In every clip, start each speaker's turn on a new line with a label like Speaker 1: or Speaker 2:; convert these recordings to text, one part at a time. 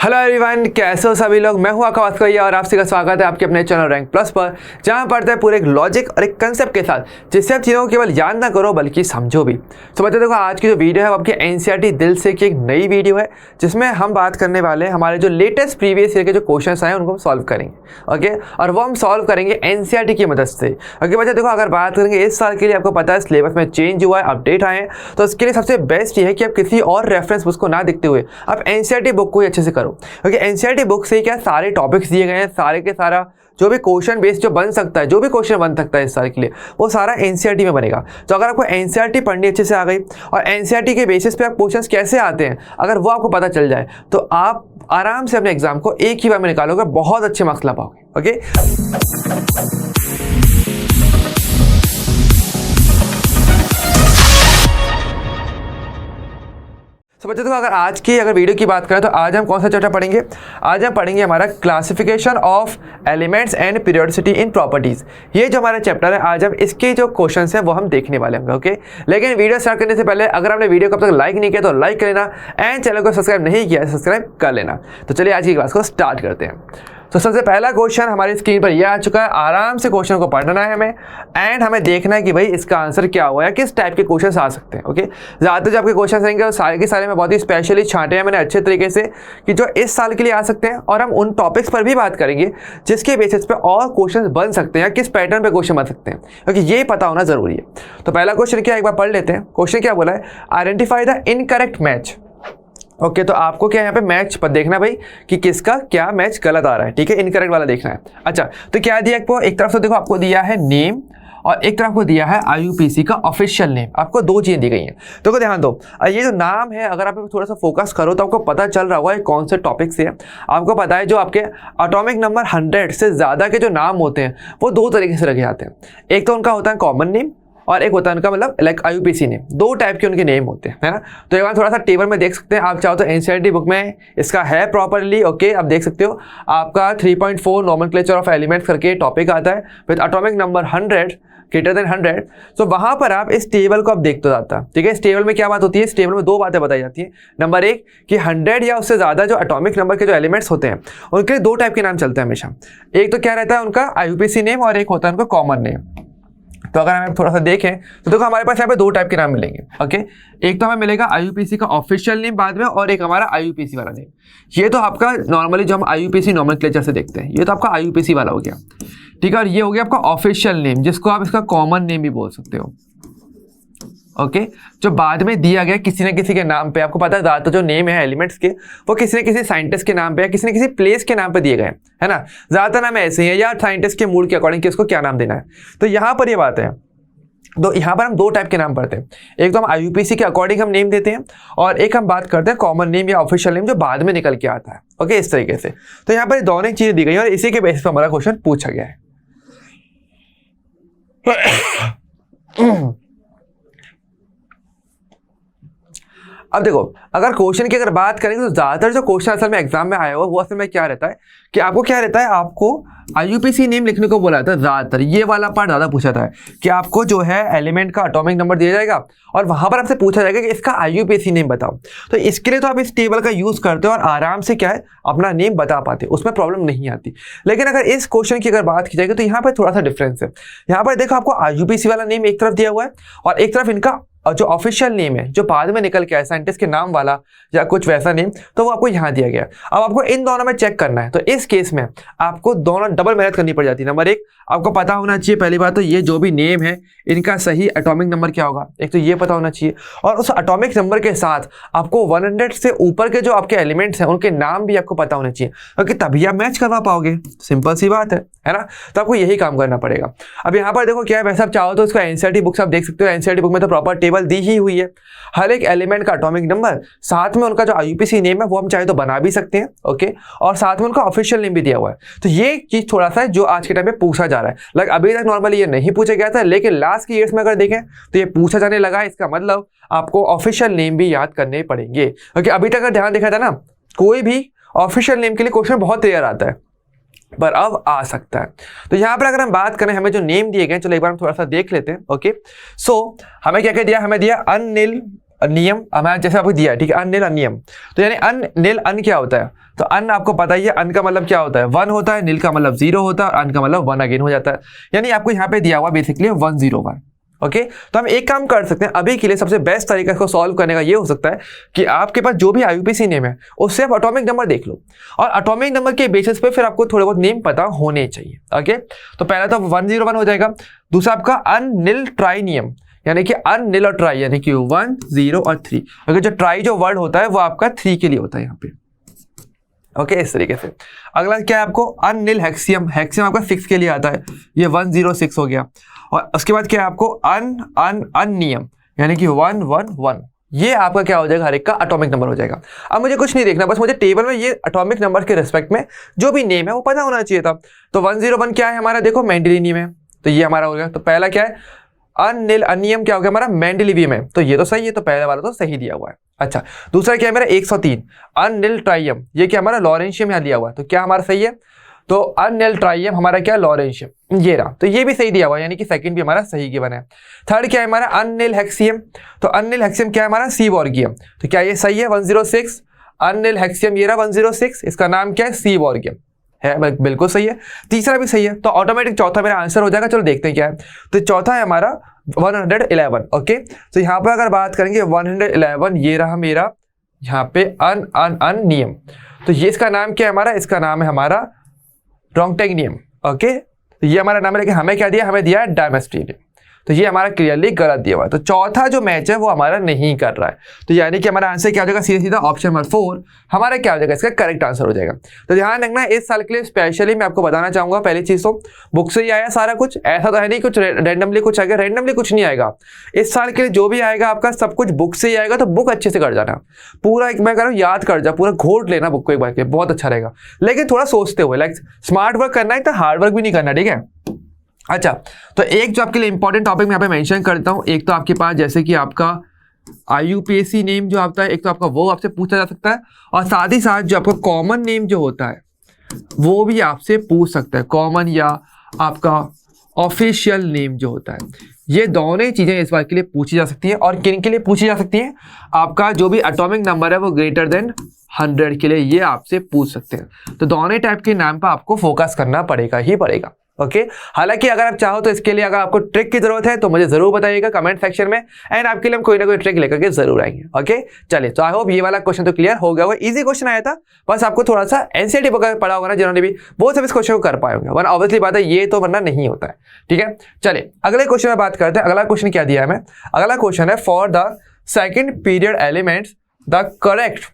Speaker 1: Hello everyone, कैसे हो सभी लोग। मैं हूं आकाश कोइया और आपसे का स्वागत है आपके अपने चैनल रैंक प्लस पर, जहां पढ़ते हैं पूरे एक लॉजिक और एक कंसेप्ट के साथ, जिससे आप चीज़ों को केवल याद ना करो बल्कि समझो भी। तो बच्चों देखो, आज की जो वीडियो है वो आपकी एनसीईआरटी दिल से की एक नई वीडियो है, जिसमें हम बात करने वाले हैं हमारे जो लेटेस्ट प्रीवियस ईयर के जो क्वेश्चन आए उनको हम सॉल्व करेंगे। ओके, और वो हम सॉल्व करेंगे एनसीईआरटी की मदद से। ओके बच्चों देखो, अगर बात करेंगे इस साल के लिए, आपको पता है सिलेबस में चेंज हुआ है, अपडेट आए हैं, तो उसके लिए सबसे बेस्ट ये है कि आप किसी और रेफरेंस बुक को ना देखते हुए आप एनसीईआरटी बुक को ही अच्छे से करो। क्योंकि एनसीईआरटी बुक से क्या सारे टॉपिक्स दिए गए हैं, सारे के सारा जो भी क्वेश्चन बेस जो बन सकता है, जो भी क्वेश्चन बन सकता है इस साल के लिए, वो सारा एनसीईआरटी में बनेगा। तो अगर आपको एनसीईआरटी पढ़नी अच्छे से आ गई और एनसीईआरटी के बेसिस पे आप क्वेश्चंस कैसे आते हैं अगर वो आपको पता चल जाए, तो आप आराम से अपने एग्जाम को एक ही बार में निकालोगे, बहुत अच्छे मार्क्स ला पाओगे। ओके, तो बच्चों देखो, अगर आज की वीडियो की बात करें तो आज हम कौन सा चैप्टर पढ़ेंगे। आज हम पढ़ेंगे हमारा classification of elements and periodicity in properties. ये जो हमारा चैप्टर है, आज हम इसके जो क्वेश्चंस हैं वो हम देखने वाले होंगे। ओके, लेकिन वीडियो स्टार्ट करने से पहले अगर आपने वीडियो को अब तक लाइक नहीं किया तो लाइक कर लेना, एंड चैनल को सब्सक्राइब नहीं किया सब्सक्राइब कर लेना। तो चलिए आज की क्लास को स्टार्ट करते हैं। तो सबसे पहला क्वेश्चन हमारी स्क्रीन पर यह आ चुका है। आराम से क्वेश्चन को पढ़ना है हमें, एंड हमें देखना है कि भाई इसका आंसर क्या हुआ है, किस टाइप के क्वेश्चन आ सकते हैं। ओके, ज़्यादातर जो आपके क्वेश्चन रहेंगे वो सारे के सारे में बहुत ही स्पेशली छांटे हैं मैंने अच्छे तरीके से, कि जो इस साल के लिए आ सकते हैं, और हम उन टॉपिक्स पर भी बात करेंगे जिसके बेसिस पे और क्वेश्चन बन सकते हैं या किस पैटर्न पे क्वेश्चन बन सकते हैं, क्योंकि ये पता होना जरूरी है। तो पहला क्वेश्चन क्या, एक बार पढ़ लेते हैं। क्वेश्चन क्या बोला है, identify the incorrect match. Okay, तो आपको क्या यहाँ पे मैच पर देखना भाई कि किसका क्या मैच गलत आ रहा है। ठीक है, इनकरेक्ट वाला देखना है। अच्छा, तो क्या दिया आपको, एक तरफ से देखो आपको दिया है नेम और एक तरफ को दिया है आईयूपीसी का ऑफिशियल नेम। आपको दो चीजें दी गई हैं, तो ध्यान दो। ये जो नाम है, अगर आप थोड़ा सा फोकस करो तो आपको पता चल रहा होगा कौन से टॉपिक से है। आपको पता है जो आपके एटॉमिक नंबर 100 से ज़्यादा के जो नाम होते हैं वो दो तरीके से रखे जाते हैं। एक तो उनका होता है कॉमन नेम और एक होता है उनका मतलब लाइक आईयूपीसी नेम। दो टाइप के उनके नेम होते हैं, है ना। तो एक बार थोड़ा सा टेबल में देख सकते हैं, आप चाहो तो एनसीईआरटी बुक में इसका है प्रॉपरली। ओके, आप देख सकते हो आपका 3.4 नोमेनक्लेचर ऑफ एलिमेंट्स करके टॉपिक आता है with atomic number 100 greater than 100। तो वहां पर आप इस टेबल को आप देखते जाता। ठीक है, इस टेबल में क्या बात होती है, इस टेबल में दो बातें बताई जाती हैं। नंबर एक कि 100 या उससे ज़्यादा जो एटॉमिक नंबर के जो एलिमेंट्स होते हैं उनके दो टाइप के नाम चलते हैं हमेशा। एक तो क्या रहता है उनका आईयूपीसी नेम और एक होता है उनका कॉमन नेम। तो अगर हम थोड़ा सा देखें तो देखो हमारे पास यहाँ पे दो टाइप के नाम मिलेंगे। ओके, एक तो हमें मिलेगा आईयूपीसी का ऑफिशियल नेम बाद में, और एक हमारा आईयूपीसी वाला नेम। ये तो आपका नॉर्मली जो हम आईयूपीसी नोमेनक्लेचर से देखते हैं, ये तो आपका आईयूपीसी वाला हो गया। ठीक है, और ये हो गया आपका ऑफिशियल नेम, जिसको आप इसका कॉमन नेम भी बोल सकते हो। ओके, जो बाद में दिया गया किसी न किसी के नाम पे। आपको पता है ज़्यादातर जो नेम है एलिमेंट्स के वो किसी न किसी साइंटिस्ट के नाम पे या किसी न किसी प्लेस के नाम पे दिए गए, है ना। ज़्यादातर नाम ऐसे ही है, या साइंटिस्ट के मूड के अकॉर्डिंग किसको क्या नाम देना है। तो यहाँ पर ये बात है। तो यहाँ पर हम दो टाइप के नाम पढ़ते हैं, एक तो हम आईयूपीसी के अकॉर्डिंग हम नेम देते हैं, और एक हम बात करते हैं कॉमन नेम या ऑफिशियल नेम जो बाद में निकल के आता है। ओके, इस तरीके से। तो यहाँ पर दोनों चीज़ें दी गई और इसी के बेसिस पर हमारा क्वेश्चन पूछा गया है। अब देखो, अगर क्वेश्चन की अगर बात करेंगे तो ज़्यादातर जो क्वेश्चन असल में एग्जाम में आया हुआ वो असल में क्या रहता है कि आपको क्या रहता है, आपको आईयूपीसी नेम लिखने को बोला था। ज़्यादातर ये वाला पार्ट ज़्यादा पूछा था कि आपको जो है एलिमेंट का एटॉमिक नंबर दिया जाएगा और वहाँ पर आपसे पूछा जाएगा कि इसका आईयूपीसी नेम बताओ। तो इसके लिए तो आप इस टेबल का यूज़ करते हो और आराम से क्या है अपना नेम बता पाते, उसमें प्रॉब्लम नहीं आती। लेकिन अगर इस क्वेश्चन की अगर बात की जाएगी तो यहाँ पर थोड़ा सा डिफरेंस है। यहाँ पर देखो आपको आईयूपीसी वाला नेम एक तरफ दिया हुआ है और एक तरफ इनका जो ऑफिशियल नेम है जो बाद में निकल के आया साइंटिस्ट के नाम वाला या कुछ वैसा नेम, तो वो आपको यहाँ दिया गया। अब आपको इन दोनों में चेक करना है, तो इस केस में आपको दोनों डबल मेहनत करनी पड़ जाती है। नंबर एक, आपको पता होना चाहिए पहली बात तो ये जो भी नेम है इनका सही एटॉमिक नंबर क्या होगा, एक तो ये पता होना चाहिए, और उस एटॉमिक नंबर के साथ आपको 100 से ऊपर के जो आपके एलिमेंट्स हैं उनके नाम भी आपको पता होने चाहिए, क्योंकि तभी आप मैच करवा पाओगे। सिंपल सी बात है ना। तो आपको यही काम करना पड़ेगा। अब यहाँ पर देखो क्या है, वैसे आप चाहो तो इसका एनसीईआरटी बुक्स आप देख सकते हो। एनसीईआरटी बुक में तो प्रॉपर टेबल दी ही हुई है, हर एक एलिमेंट का एटॉमिक नंबर, साथ में उनका जो आईयूपीसी नेम है वो हम चाहे तो बना भी सकते हैं। ओके, और साथ में उनका ऑफिशियल नेम भी दिया हुआ है। तो ये चीज थोड़ा सा है जो आज के टाइम पे पूछा जा रहा है। लाइक अभी तक नॉर्मली ये नहीं पूछा गया था, लेकिन लास्ट के ईयर्स में अगर देखें तो ये पूछा जाने लगा है। इसका मतलब आपको ऑफिशियल नेम भी याद करने पड़ेंगे, क्योंकि अभी तक अगर ध्यान देखा था ना, कोई भी ऑफिशियल नेम के लिए क्वेश्चन बहुत रेयर आता है, पर अब आ सकता है। तो यहाँ पर अगर हम बात करें हमें जो नेम दिए गए, चलो एक बार हम थोड़ा सा देख लेते हैं। ओके, सो हमें क्या क्या दिया, हमें दिया अनिल नियम हमारा जैसे आपको दिया है, ठीक है, अनिल अनियम। तो यानी अनिल अन क्या होता है, तो अन आपको पता ही है, अन का मतलब क्या होता है 1 होता है, नील का मतलब 0 होता है, अन का मतलब 1 अगेन हो जाता है। यानी आपको यहाँ पे दिया हुआ बेसिकली 101। ओके, तो हम एक काम कर सकते हैं अभी के लिए, सबसे बेस्ट तरीका इसको सॉल्व करने का ये हो सकता है कि आपके पास जो भी IUPAC नेम है उससे आप एटॉमिक नंबर देख लो, और एटॉमिक नंबर के बेसिस पे फिर आपको थोड़े बहुत नेम पता होने चाहिए। ओके, तो पहला तो 101 हो जाएगा। दूसरा आपका अनिल ट्राई नियम, यानी कि अनिल और ट्राई, यानी कि 1 0 और 3। अगर जो ट्राई जो वर्ड होता है वो आपका 3 के लिए होता है यहाँ पे। ओके, इस तरीके से। अगला क्या है आपको अनिल हेक्सियम, हेक्सियम आपका 6 के लिए आता है, ये 106 हो गया। और उसके बाद क्या है आपको अनियम, यानी कि 111, ये आपका क्या हो जाएगा, हर एक का एटॉमिक नंबर हो जाएगा। अब मुझे कुछ नहीं देखना, बस मुझे टेबल में ये एटॉमिक नंबर के रिस्पेक्ट में जो भी नेम है वो पता होना चाहिए था। तो 101 क्या है हमारा, देखो मेंडेलियम है, तो ये हमारा हो गया। तो पहला क्या है अनिल अनियम, क्या हो गया हमारा मेंडेलिवियम है, तो ये तो सही है, तो पहले वाला तो सही दिया हुआ है। अच्छा, दूसरा क्या है मेरा 103 अनिल ट्राइयम, ये क्या हमारा लॉरेंशियम यहाँ दिया हुआ है, तो क्या हमारा सही है, तो अनिल ट्राइयम हमारा क्या लॉरेंशियम, ये रहा, तो ये भी सही दिया हुआ है, यानी कि सेकंड भी हमारा सही गिवन है। थर्ड क्या है हमारा अनिल हेक्सियम, तो अनिल हेक्सियम क्या है हमारा सीबॉर्गियम, तो क्या ये सही है 106, अनिल हेक्सियम ये रहा 106, इसका नाम क्या है सीबॉर्गियम है, बिल्कुल सही है। तीसरा भी सही है, तो ऑटोमेटिक चौथा मेरा आंसर हो जाएगा। चलो देखते हैं क्या है, तो चौथा है हमारा 111। ओके, तो यहाँ पर अगर बात करेंगे 111, ये रहा मेरा यहाँ पे अनियम, तो ये इसका नाम क्या है हमारा, इसका नाम है हमारा रॉन्गटेगियम। ओके, तो ये हमारा नाम है, लेकिन हमें क्या दिया, हमें दिया है डायमेस्ट्रियम, तो ये हमारा क्लियरली गलत दिया हुआ है। तो चौथा जो मैच है वो हमारा नहीं कर रहा है, तो यानी कि हमारा आंसर क्या हो जाएगा, सीधा सीधा ऑप्शन नंबर 4 हमारा क्या हो जाएगा, इसका करेक्ट आंसर हो जाएगा। तो ध्यान रखना, इस साल के लिए स्पेशली मैं आपको बताना चाहूंगा, पहली चीज तो बुक से ही आया सारा कुछ, ऐसा तो है नहीं कुछ रैंडमली कुछ आएगा, रैंडमली कुछ नहीं आएगा। इस साल के लिए जो भी आएगा आपका सब कुछ बुक से ही आएगा, तो बुक अच्छे से कर जाना, पूरा एक मैं कह रहा हूँ याद कर जा, पूरा घोट लेना बुक को एक बार के, बहुत अच्छा रहेगा। लेकिन थोड़ा सोचते हुए, लाइक स्मार्ट वर्क करना है, तो हार्ड वर्क भी नहीं करना, ठीक है। अच्छा, तो एक जो आपके लिए इंपॉर्टेंट टॉपिक मैं यहाँ पे मेंशन करता हूँ, एक तो आपके पास जैसे कि आपका IUPAC नेम जो आता है, एक तो आपका वो आपसे पूछा जा सकता है, और साथ ही साथ जो आपका कॉमन नेम जो होता है वो भी आपसे पूछ सकता है, कॉमन या आपका ऑफिशियल नेम जो होता है, ये दोनों ही चीजें इस बार के लिए पूछी जा सकती है। और किन के लिए पूछी जा सकती है, आपका जो भी एटॉमिक नंबर है वो ग्रेटर देन 100 के लिए ये आपसे पूछ सकते हैं। तो दोनों टाइप के नाम पर आपको फोकस करना पड़ेगा ही पड़ेगा। ओके, हालांकि अगर आप चाहो तो इसके लिए अगर आपको ट्रिक की जरूरत है तो मुझे जरूर बताइएगा कमेंट सेक्शन में, एंड आपके लिए हम कोई ना कोई ट्रिक लेकर के जरूर आएंगे। ओके, चलिए, तो आई होप ये वाला क्वेश्चन तो क्लियर हो गया होगा, इजी क्वेश्चन आया था, बस आपको थोड़ा सा एनसीईआरटी बुक पढ़ा होगा ना जिन्होंने भी, वो सब इस क्वेश्चन को कर पाए होंगे, वरना ऑब्वियसली बात है ये तो वरना नहीं होता है। ठीक है, चलिए अगले क्वेश्चन में बात करते हैं। अगला क्वेश्चन क्या दिया है हमें, अगला क्वेश्चन है for the second period elements the correct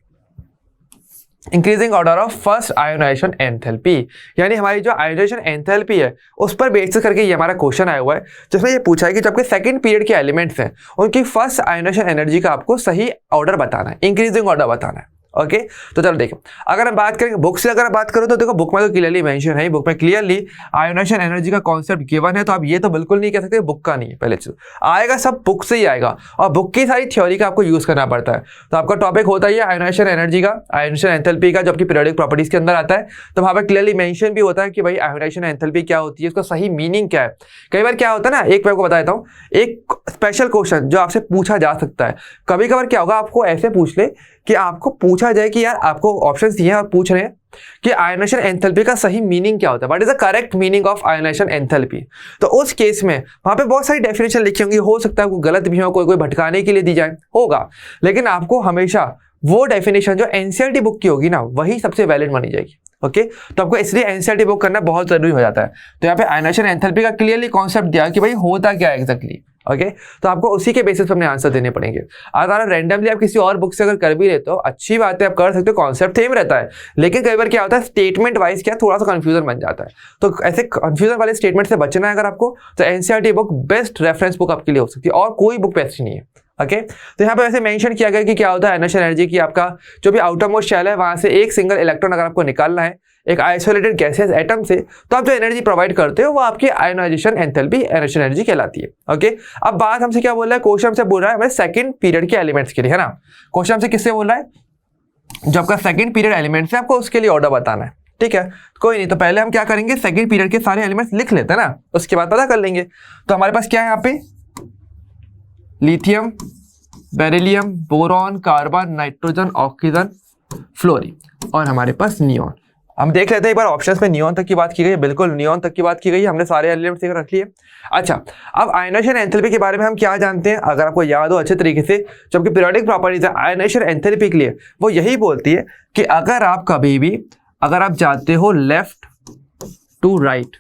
Speaker 1: increasing order of first ionization enthalpy, यानी हमारी जो आयोनाइजेशन एंथैल्पी है उस पर बेसिस करके ये हमारा क्वेश्चन आया हुआ है, जिसमें ये पूछा है कि जो आपके सेकंड पीरियड के एलिमेंट्स हैं उनकी फर्स्ट आयोनाइजेशन एनर्जी का आपको सही ऑर्डर बताना है, इंक्रीजिंग ऑर्डर बताना है। ओके, तो चलो देखो, अगर हम बात करेंगे बुक से, अगर हम बात करो तो देखो बुक में तो क्लियरली मेंशन है, बुक में क्लियरली आयोनाइजेशन एनर्जी का कॉन्सेप्ट गिवन है, तो आप ये तो बिल्कुल नहीं कह सकते बुक का नहीं है, पहले चीज आएगा सब बुक से ही आएगा, और बुक की सारी थ्योरी का आपको यूज करना पड़ता है। तो आपका टॉपिक होता है आयोनाइजेशन एनर्जी का, आयोनाइजेशन एंथैल्पी का, जो आपकी पीरियोडिक प्रॉपर्टीज के अंदर आता है, तो वहां पर क्लियरली मेंशन भी होता है कि भाई आयोनाइजेशन एंथैल्पी क्या होती है, उसका सही मीनिंग क्या है। कई बार क्या होता है ना, एक मैं आपको बता देता हूँ, एक स्पेशल क्वेश्चन जो आपसे पूछा जा सकता है, कभी कभार क्या होगा आपको ऐसे पूछ ले कि आपको पूछा जाए कि यार आपको ऑप्शंस दिए हैं और पूछ रहे हैं कि आयोनाइजेशन एंथैल्पी का सही मीनिंग क्या होता है, what is the correct meaning of ionisation enthalpy. तो उस केस में वहां पे बहुत सारी डेफिनेशन लिखी होंगी, हो सकता है कोई गलत भी हो, कोई भटकाने के लिए दी जाए होगा, लेकिन आपको हमेशा वो डेफिनेशन जो एनसीईआरटी बुक की होगी ना वही सबसे वैलिड मानी जाएगी। ओके, तो आपको इसलिए एनसीईआरटी बुक करना बहुत जरूरी हो जाता है। तो यहाँ पे आयोनाइजेशन एंथैल्पी का क्लियरली कॉन्सेप्ट दिया कि भाई होता क्या है एग्जैक्टली। ओके, तो आपको उसी के बेसिस पर अपने आंसर देने पड़ेंगे। अगर रैंडमली आप किसी और बुक से अगर कर भी लेते हो अच्छी बात है, आप कर सकते हो, कॉन्सेप्ट सेम रहता है, लेकिन कई बार क्या होता है स्टेटमेंट वाइज क्या थोड़ा सा कंफ्यूजन बन जाता है। तो ऐसे कंफ्यूजन वाले स्टेटमेंट से बचना है अगर आपको, तो NCERT book best reference book आपके लिए हो सकती है, और कोई बुक बेस्ट नहीं है। ओके, तो यहाँ पे वैसे मेंशन किया गया कि क्या होता है आयोनाइजेशन एनर्जी की, आपका जो भी आउटर मोस्ट शेल है वहां से एक सिंगल इलेक्ट्रॉन अगर आपको निकालना है एक आइसोलेटेड गैसियस एटम से, तो आप जो एनर्जी प्रोवाइड करते हो वो आपकी आयोनाइजेशन एंथैल्पी आयोनाइजेशन एनर्जी कहलाती है। ओके, अब बात हमसे क्या बोल रहा है, क्वेश्चन हमसे बोल रहा है हमारे सेकंड पीरियड के एलिमेंट्स के लिए, है ना। क्वेश्चन हमसे किससे बोल रहा है, जो आपका सेकंड पीरियड एलिमेंट्स है आपको उसके लिए ऑर्डर बताना है। ठीक है, कोई नहीं, तो पहले हम क्या करेंगे, सेकंड पीरियड के सारे एलिमेंट्स लिख लेते हैं ना, उसके बाद पता कर लेंगे। तो हमारे पास क्या है यहाँ पे, lithium, beryllium, boron, carbon, nitrogen, oxygen, fluorine और हमारे पास नियॉन। हम देख लेते हैं एक बार ऑप्शंस में नियॉन तक की बात की गई है, बिल्कुल नियॉन तक की बात की गई है, हमने सारे एलिमेंट्स रख लिए। अच्छा, अब आयनाइजेशन एंथैल्पी के बारे में हम क्या जानते हैं, अगर आपको याद हो अच्छे तरीके से, जो आपकी पीरियोडिक प्रॉपर्टीज है आयनाइजेशन एंथैल्पी के लिए, वो यही बोलती है कि अगर आप कभी भी अगर आप जाते हो लेफ्ट टू राइट,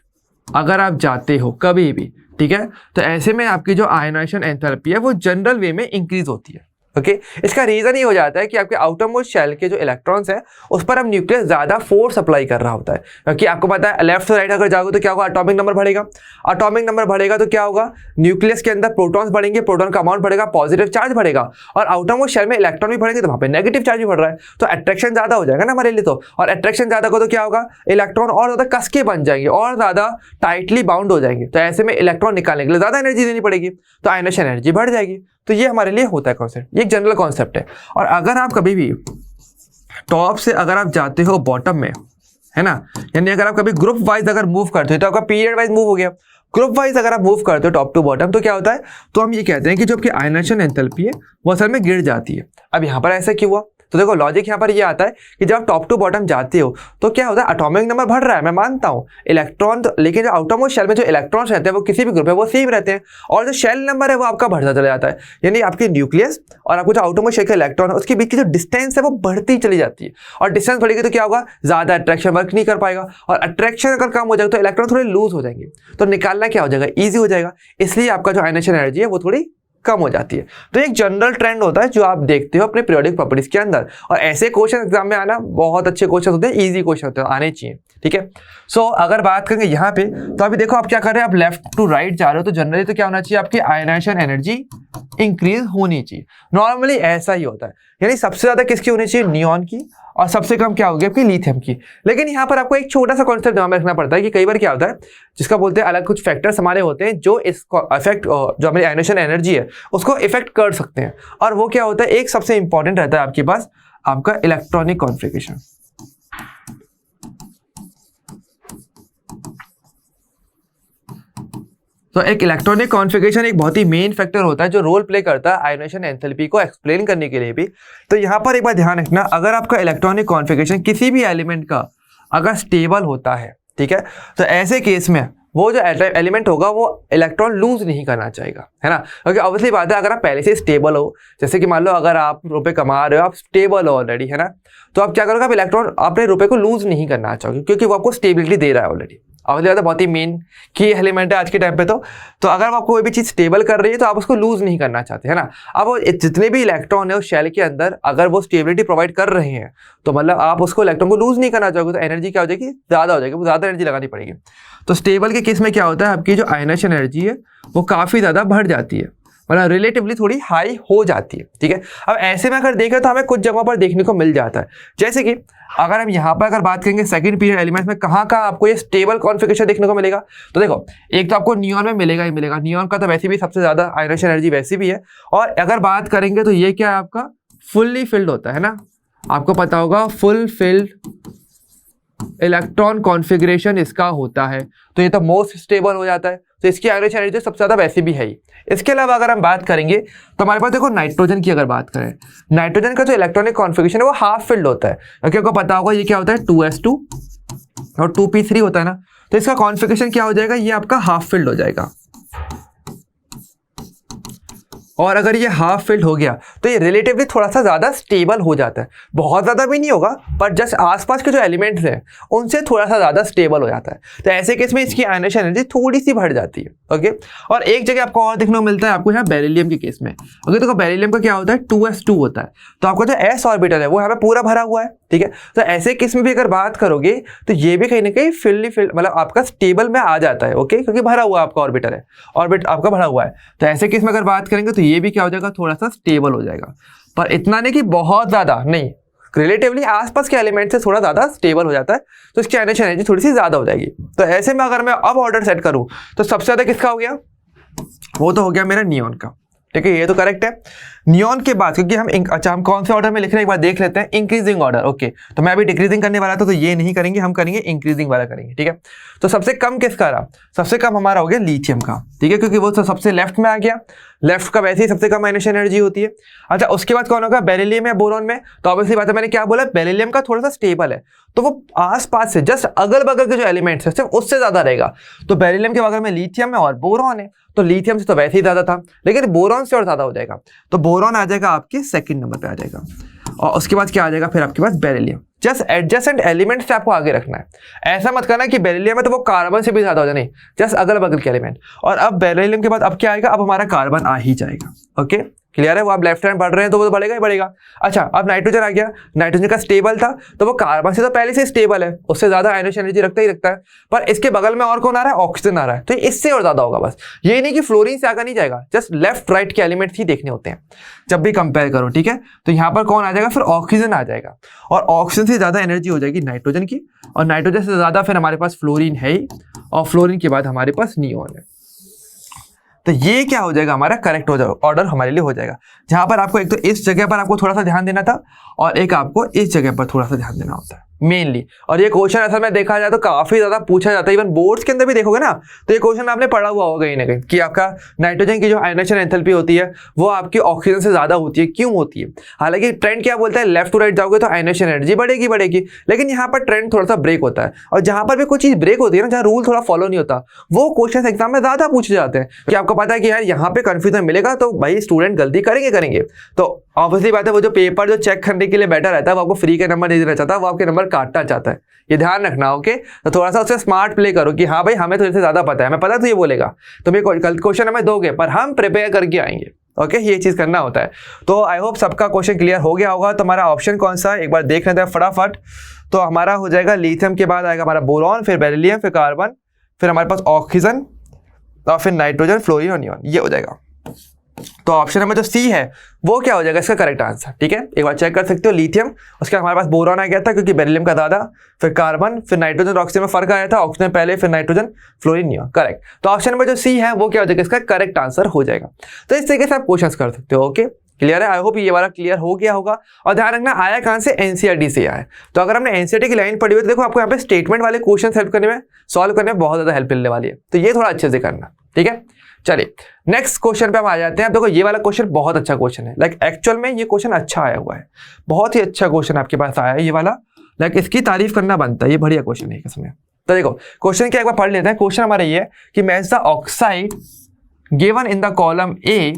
Speaker 1: अगर आप जाते हो कभी भी, ठीक है, तो ऐसे में आपकी जो आयनाइजेशन एंथैल्पी है वो जनरल वे में इंक्रीज होती है। ओके, इसका रीजन ये हो जाता है कि आपके आउटर मोस्ट शेल के जो इलेक्ट्रॉन्स हैं उस पर अब न्यूक्लियस ज्यादा फोर्स अप्लाई कर रहा होता है, क्योंकि आपको पता है लेफ्ट से राइट अगर जाओगे तो क्या होगा, एटॉमिक नंबर बढ़ेगा, एटॉमिक नंबर बढ़ेगा तो क्या होगा, न्यूक्लियस के अंदर प्रोटॉन्स बढ़ेंगे, प्रोटॉन का अमाउंट बढ़ेगा, पॉजिटिव चार्ज बढ़ेगा, और आउटर मोस्ट शेल में इलेक्ट्रॉन भी बढ़ेंगे तो वहां पे नेगेटिव चार्ज भी बढ़ रहा है, तो अट्रैक्शन ज्यादा हो जाएगा ना हमारे लिए, तो और अट्रैक्शन ज्यादा हो तो क्या होगा, इलेक्ट्रॉन और ज्यादा कस के बन जाएंगे और ज्यादा टाइटली बाउंड हो जाएंगे, तो ऐसे में इलेक्ट्रॉन निकालने के लिए ज्यादा एनर्जी देनी पड़ेगी, तो आयनाइजेशन एनर्जी बढ़ जाएगी। तो ये हमारे लिए होता है कॉन्सेप्ट, ये एक जनरल कॉन्सेप्ट है। और अगर आप कभी भी टॉप से अगर आप जाते हो बॉटम में, है ना, यानी अगर आप कभी ग्रुप वाइज अगर मूव करते हो तो आपका पीरियड वाइज मूव हो गया, ग्रुप वाइज अगर आप मूव करते हो टॉप टू बॉटम तो क्या होता है, तो हम ये कहते हैं कि जो आपकी आयनाइजेशन एंथैल्पी है वो असल में गिर जाती है। अब यहाँ पर ऐसा क्यों हुआ, तो देखो लॉजिक यहाँ पर ये आता है कि जब आप टॉप टू बॉटम जाते हो तो क्या होता है, एटॉमिक नंबर बढ़ रहा है, मैं मानता हूँ, इलेक्ट्रॉन लेकिन जो आउटर मोस्ट शेल में जो इलेक्ट्रॉन्स रहते हैं वो किसी भी ग्रुप है वो सेम रहते हैं, और जो शेल नंबर है वो आपका बढ़ता चला जाता है, यानी आपके न्यूक्लियस और आपको जो आउटर मोस्ट शेल का इलेक्ट्रॉन है उसके बीच की जो डिस्टेंस है वो बढ़ती चली जाती है, और डिस्टेंस बढ़ेगी तो क्या होगा, ज्यादा अट्रैक्शन वर्क नहीं कर पाएगा, और अट्रैक्शन अगर कम हो जाएगा तो इलेक्ट्रॉन थोड़े लूज हो जाएंगे, तो निकालना क्या हो जाएगा, ईजी हो जाएगा, इसलिए आपका जो आयनाइजेशन एनर्जी है वो थोड़ी कम हो जाती है। तो एक जनरल ट्रेंड होता है जो आप देखते हो अपने पीरियोडिक प्रॉपर्टीज के अंदर, और ऐसे क्वेश्चन एग्जाम में आना बहुत अच्छे क्वेश्चन होते हैं, इजी क्वेश्चन होते हैं, आने चाहिए, ठीक है। सो अगर बात करेंगे यहाँ पे तो अभी देखो आप क्या कर रहे हैं, आप लेफ्ट टू राइट जा रहे हो, तो जनरली तो क्या होना चाहिए, आपकी आयनाइजेशन एनर्जी इंक्रीज होनी चाहिए, नॉर्मली ऐसा ही होता है, यानी सबसे ज्यादा किसकी होनी चाहिए, नियॉन की, और सबसे कम क्या होगी आपकी, लिथियम की। लेकिन यहाँ पर आपको एक छोटा सा कॉन्सेप्ट ध्यान में रखना पड़ता है कि कई बार क्या होता है, जिसका बोलते हैं अलग कुछ फैक्टर्स हमारे होते हैं जो इसको इफेक्ट, जो हमारी आयनाइजेशन एनर्जी है उसको इफेक्ट कर सकते हैं, और वो क्या होता है, एक सबसे इंपॉर्टेंट रहता है आपके पास आपका इलेक्ट्रॉनिक कॉन्फ़िगरेशन। तो एक इलेक्ट्रॉनिक कॉन्फ़िगरेशन एक बहुत ही मेन फैक्टर होता है जो रोल प्ले करता है आयनाइजेशन एंथैल्पी को एक्सप्लेन करने के लिए भी। तो यहाँ पर एक बार ध्यान रखना, अगर आपका इलेक्ट्रॉनिक कॉन्फ़िगरेशन किसी भी एलिमेंट का अगर स्टेबल होता है, ठीक है, तो ऐसे केस में वो जो एलिमेंट होगा वो इलेक्ट्रॉन लूज नहीं करना चाहेगा, है ना, क्योंकि ऑब्वियसली बात है अगर आप पहले से स्टेबल हो, जैसे कि मान लो अगर आप रुपए कमा रहे हो, आप स्टेबल हो ऑलरेडी, है ना, तो आप क्या करोगे, आप इलेक्ट्रॉन अपने रुपए को लूज नहीं करना चाहोगे क्योंकि वो आपको स्टेबिलिटी दे रहा है ऑलरेडी। ऑब्वियसली बहुत ही मेन की एलिमेंट है आज के टाइम पे, तो अगर आप कोई भी चीज स्टेबल कर रही है तो आप उसको लूज नहीं करना चाहते, है ना। अब जितने भी इलेक्ट्रॉन है उस शेल के अंदर अगर वो स्टेबिलिटी प्रोवाइड कर रहे हैं तो मतलब आप उसको इलेक्ट्रॉन को लूज नहीं करना चाहोगे, तो एनर्जी क्या हो जाएगी, ज्यादा हो जाएगी, ज्यादा एनर्जी लगानी पड़ेगी। तो स्टेबल के केस में क्या होता है, आपकी जो आयनाइजेशन एनर्जी है वो काफी ज्यादा बढ़ जाती है, मतलब रिलेटिवली थोड़ी हाई हो जाती है, ठीक है। अब ऐसे में अगर देखें तो हमें कुछ जगहों पर देखने को मिल जाता है, जैसे कि अगर हम यहाँ पर अगर बात करेंगे सेकंड पीरियड एलिमेंट्स में कहाँ आपको ये स्टेबल कॉन्फ़िगरेशन देखने को मिलेगा, तो देखो एक तो आपको नियॉन में मिलेगा ही मिलेगा, नियॉन का तो वैसे भी सबसे ज्यादा आयनाइजेशन एनर्जी वैसे भी है, और अगर बात करेंगे तो ये क्या है आपका फुल्ली फिल्ड होता है ना, आपको पता होगा फुल फिल्ड इलेक्ट्रॉन कॉन्फ़िगरेशन इसका होता है, तो ये तो मोस्ट स्टेबल हो जाता है, तो इसकी आयनाइजेशन एनर्जी सबसे ज्यादा वैसे भी है ही। इसके अलावा अगर हम बात करेंगे तो हमारे पास देखो नाइट्रोजन की अगर बात करें, नाइट्रोजन का जो इलेक्ट्रॉनिक कॉन्फ़िगरेशन है वो हाफ फिल्ड होता है, क्योंकि आपको पता होगा ये क्या होता है 2s2 और 2p3 होता है ना, तो इसका कॉन्फ़िगरेशन क्या हो जाएगा, ये आपका हाफ फिल्ड हो जाएगा, और अगर ये हाफ फिल्ड हो गया तो ये रिलेटिवली थोड़ा सा ज्यादा स्टेबल हो जाता है, बहुत ज्यादा भी नहीं होगा पर जस्ट आसपास के जो एलिमेंट्स हैं उनसे थोड़ा सा ज्यादा स्टेबल हो जाता है, तो ऐसे केस में इसकी आयनाइजेशन एनर्जी थोड़ी सी बढ़ जाती है, ओके। और एक जगह आपको और देखने को मिलता है आपको यहाँ बेरिलियम के केस में, ओके, तो बेरिलियम का क्या होता है 2s2 होता है, तो आपका जो s ऑर्बिटल है वो यहाँ पे पूरा भरा हुआ है, ठीक है, तो ऐसे केस में भी अगर बात करोगे तो ये भी कहीं ना कहीं फिल्ड मतलब आपका स्टेबल में आ जाता है, ओके, क्योंकि भरा हुआ आपका ऑर्बिटल है, ऑर्बिट आपका भरा हुआ है, तो ऐसे केस में अगर बात करेंगे तो ये भी क्या हो जाएगा, थोड़ा सा स्टेबल हो जाएगा, पर इतना नहीं कि बहुत ज्यादा नहीं, रिलेटिवली आसपास के एलिमेंट से थोड़ा ज्यादा स्टेबल हो जाता है, तो इसकी आयनाइजेशन एनर्जी थोड़ी सी ज्यादा हो जाएगी। तो ऐसे में अगर मैं अब ऑर्डर सेट करूं तो सबसे ज्यादा किसका हो गया, वो तो हो गया मेरा नियॉन का, ठीक है, ये तो करेक्ट है। नियॉन के बाद क्योंकि हम अच्छा हम कौन से ऑर्डर में लिख रहे हैं एक बार देख लेते हैं, इंक्रीजिंग ऑर्डर, ओके, तो मैं अभी डिक्रीजिंग करने वाला था तो ये नहीं करेंगे, हम करेंगे इंक्रीजिंग वाला करेंगे, ठीक है। तो सबसे कम किसका रहा, सबसे कम हमारा हो गया लिथियम का, ठीक है, क्योंकि वो तो सबसे लेफ्ट में आ गया, लेफ्ट का वैसे ही सबसे कम आयनिक एनर्जी होती है। अच्छा, उसके बाद कौन होगा, बेरिलियम या बोरॉन में, तो ऑब्वियसली बात है, मैंने क्या बोला, बेरिलियम का थोड़ा सा स्टेबल है, तो वो आसपास से जस्ट अगल बगल के जो एलिमेंट्स है सिर्फ उससे ज्यादा रहेगा। तो बेरिलियम के बगल में लिथियम है और बोरॉन है, तो लिथियम से तो वैसे ही ज्यादा था, लेकिन बोरॉन से और ज्यादा हो जाएगा, तो बोरॉन आ जाएगा आपके सेकंड नंबर पे आ जाएगा। और उसके बाद क्या आ जाएगा फिर आपके पास, बेरिलियम। जस्ट एडजेसेंट एलिमेंट से आपको आगे रखना है, ऐसा मत करना कि बेरिलियम है तो वो कार्बन से भी ज्यादा हो जाए, नहीं, जस्ट अगल बगल के एलिमेंट। और अब बेरिलियम के बाद अब क्या आएगा, अब हमारा कार्बन आ ही जाएगा। ओके, क्लियर है, वो आप लेफ्ट हैंड पढ़ रहे हैं तो वो तो बढ़ेगा ही बढ़ेगा। अच्छा, अब नाइट्रोजन आ गया, नाइट्रोजन का स्टेबल था, तो वो कार्बन से तो पहले से स्टेबल है, उससे ज्यादा आयनिक एनर्जी रखता ही रखता है, पर इसके बगल में और कौन आ रहा है, ऑक्सीजन आ रहा है, तो इससे और ज्यादा होगा। बस ये नहीं कि फ्लोरीन से आगे नहीं जाएगा, जस्ट लेफ्ट राइट के एलिमेंट ही देखने होते हैं जब भी कंपेयर करो, ठीक है। तो यहाँ पर कौन आ जाएगा, फिर ऑक्सीजन आ जाएगा, और ऑक्सीजन से ज्यादा एनर्जी हो जाएगी नाइट्रोजन की, और नाइट्रोजन से ज्यादा फिर हमारे पास फ्लोरीन है ही, और फ्लोरीन के बाद हमारे पास नियोन है। तो ये क्या हो जाएगा, हमारा करेक्ट हो जाएगा, ऑर्डर हमारे लिए हो जाएगा, जहां पर आपको एक तो इस जगह पर आपको थोड़ा सा ध्यान देना था, और एक आपको इस जगह पर थोड़ा सा ध्यान देना होता है मेनली। और ये क्वेश्चन असल में देखा जाए तो काफी ज्यादा पूछा जाता है, इवन बोर्ड्स के अंदर भी देखोगे ना, तो ये क्वेश्चन आपने पढ़ा हुआ होगा कहीं ना कहीं, कि आपका नाइट्रोजन की जो आयनाइजेशन एंथैल्पी होती है वो आपकी ऑक्सीजन से ज्यादा होती है, क्यों होती है। हालांकि ट्रेंड क्या बोलता है, लेफ्ट टू राइट जाओगे तो आयनाइजेशन एनर्जी बढ़ेगी बढ़ेगी, लेकिन यहाँ पर ट्रेंड थोड़ा सा ब्रेक होता है, और जहां पर भी कोई चीज ब्रेक होती है ना, जहाँ रूल थोड़ा फॉलो नहीं होता, वो क्वेश्चन एग्जाम में ज्यादा पूछे जाते हैं, कि आपको पता है कि यार यहाँ पे कंफ्यूजन मिलेगा, तो भाई स्टूडेंट गलती करेंगे, तो ऑब्वियसली बात है, वो जो पेपर जो चेक करने के लिए बैठा रहता है वो आपको फ्री के नंबर नहीं देना चाहता, वो आपके नंबर काटना चाहता है, ये ध्यान रखना। ओके, तो थोड़ा सा उससे स्मार्ट प्ले करो कि हाँ भाई हमें तो इससे ज्यादा पता है, हमें पता तो ये बोलेगा, तुम ये क्वेश्चन हमें दोगे पर हम प्रिपेयर करके आएंगे। ओके, ये चीज करना होता है। तो आई होप सबका क्वेश्चन क्लियर हो गया होगा। तो हमारा ऑप्शन कौन सा है एक बार देख लेते हैं फटाफट। तो हमारा हो जाएगा लिथियम के बाद आएगा हमारा बोरॉन, फिर बेरिलियम, फिर कार्बन, फिर हमारे पास ऑक्सीजन, और फिर नाइट्रोजन, फ्लोरीन और नियोन, ये हो जाएगा। तो ऑप्शन नंबर जो सी है वो क्या हो जाएगा इसका करेक्ट आंसर, ठीक है। एक बार चेक कर सकते हो, लिथियम, उसके बाद हमारे पास बोरॉन आ गया था क्योंकि बेरिलियम का ज्यादा, फिर कार्बन, फिर नाइट्रोजन और ऑक्सीजन में फर्क आया था, ऑक्सीजन पहले फिर नाइट्रोजन, फ्लोरीन नियोन, करेक्ट। तो ऑप्शन नंबर जो सी है वो क्या हो जाएगा इसका करेक्ट आंसर हो जाएगा। तो इस तरीके से आप क्वेश्चन कर सकते हो। ओके, क्लियर है, आई होप ये वाला क्लियर हो गया होगा। और ध्यान रखना आया कहां से, एनसीईआरटी से आया है। तो अगर हमने एनसीईआरटी की लाइन पढ़ी हुई तो देखो आपको यहाँ पे स्टेटमेंट वाले क्वेश्चन हेल्प करने में, सॉल्व करने में बहुत ज्यादा हेल्प मिलने वाली है, तो ये थोड़ा अच्छे से करना, ठीक है। चलिए नेक्स्ट क्वेश्चन पे हम आ जाते हैं। अब देखो ये वाला क्वेश्चन बहुत अच्छा क्वेश्चन है, लाइक एक्चुअल में ये क्वेश्चन अच्छा आया हुआ है, बहुत ही अच्छा क्वेश्चन आपके पास आया है ये वाला, लाइक इसकी तारीफ करना बनता है, ये बढ़िया क्वेश्चन है इसमें। तो देखो क्वेश्चन क्या एक बार पढ़ लेते हैं। क्वेश्चन हमारा ये है कि match the oxide given in the column A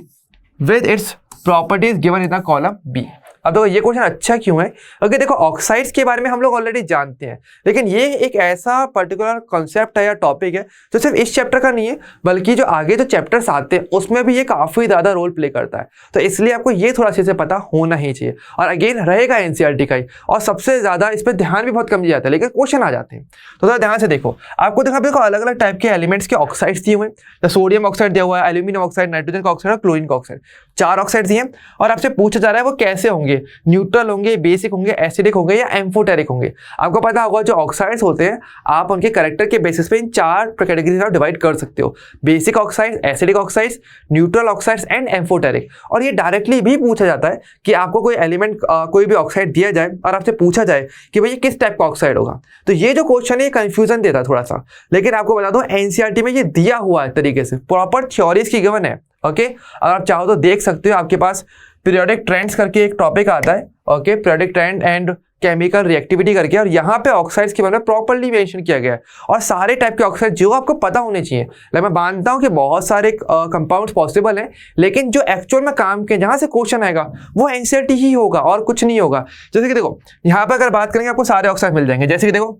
Speaker 1: with its properties given in the column B. अब देखो ये क्वेश्चन अच्छा क्यों है, क्योंकि देखो ऑक्साइड्स के बारे में हम लोग ऑलरेडी जानते हैं, लेकिन ये एक ऐसा पर्टिकुलर कॉन्सेप्ट है या टॉपिक है जो सिर्फ इस चैप्टर का नहीं है, बल्कि जो आगे जो चैप्टर्स आते हैं उसमें भी ये काफी ज्यादा रोल प्ले करता है। तो इसलिए आपको ये थोड़ा अच्छे से पता होना ही चाहिए। और अगेन रहेगा एनसीईआरटी का ही, और सबसे ज्यादा इस पर ध्यान भी बहुत कम दिया जाता है, लेकिन क्वेश्चन आ जाते हैं। तो थोड़ा ध्यान से देखो, आपको देखो अलग अलग टाइप के एलिमेंट्स के ऑक्साइड्स दिए हुए हैं, सोडियम ऑक्साइड दिया हुआ है, एल्यूमिनियम ऑक्साइड, नाइट्रोजन का ऑक्साइड और क्लोरीन का ऑक्साइड, 4 ऑक्साइड दिए, और आपसे पूछा जा रहा है वो कैसे होंगे, न्यूट्रल होंगे, बेसिक होंगे, एसिडिक होंगे या एम्फोटेरिक होंगे। आपको पता होगा जो ऑक्साइड्स होते हैं आप उनके कैरेक्टर के बेसिस पे इन 4 कैटेगरीज में डिवाइड कर सकते हो, basic oxides, acidic oxides, neutral oxides and amphoteric. और ये डायरेक्टली भी पूछा जाता है कि आपको कोई एलिमेंट कोई भी ऑक्साइड दिया जाए और आपसे पूछा जाए कि भाई ये किस टाइप का ऑक्साइड होगा। तो ये जो क्वेश्चन है ये कंफ्यूजन देता है थोड़ा सा, लेकिन आपको बता दो एनसीईआरटी में ये दिया हुआ है तरीके से, प्रॉपर थ्योरीज की गिवन है। ओके, अगर आप चाहो तो देख सकते हो, आपके पास पीरियोडिक ट्रेंड्स करके एक टॉपिक आता है, okay, periodic trend and chemical reactivity करके, और यहाँ पे ऑक्साइड्स के बारे में प्रॉपर्ली मेंशन किया गया है, और सारे टाइप के ऑक्साइड जो आपको पता होने चाहिए। मैं मानता हूँ कि बहुत सारे कंपाउंड्स पॉसिबल हैं, लेकिन जो एक्चुअल में काम के जहाँ से क्वेश्चन आएगा वो एनसीईआरटी ही होगा और कुछ नहीं होगा। जैसे कि देखो यहाँ पर अगर बात करेंगे आपको सारे ऑक्साइड मिल जाएंगे, जैसे कि देखो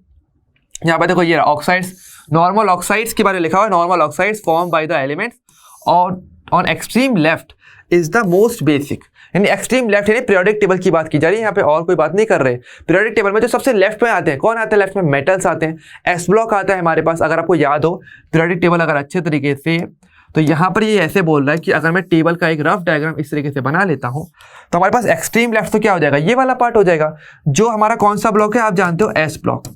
Speaker 1: यहाँ पर देखो ये ऑक्साइड्स, नॉर्मल ऑक्साइड्स के बारे में लिखा हुआ है, normal oxides form by the elements और on extreme left is the most basic, यानी एक्सट्रीम लेफ्ट यानी पीरियोडिक टेबल की बात की जा रही है यहाँ पे, और कोई बात नहीं कर रहे। पीरियोडिक टेबल में जो सबसे लेफ्ट में आते हैं, कौन आते हैं लेफ्ट में, मेटल्स आते हैं, एस ब्लॉक आता है हमारे पास। अगर आपको याद हो पीरियोडिक टेबल अगर अच्छे तरीके से, तो यहाँ पर ये ऐसे बोल रहा है कि अगर मैं टेबल का एक रफ डायग्राम इस तरीके से बना लेता हूँ तो हमारे पास एक्सट्रीम लेफ्ट तो क्या हो जाएगा, ये वाला पार्ट हो जाएगा। जो हमारा कौन सा ब्लॉक है आप जानते हो, एस ब्लॉक।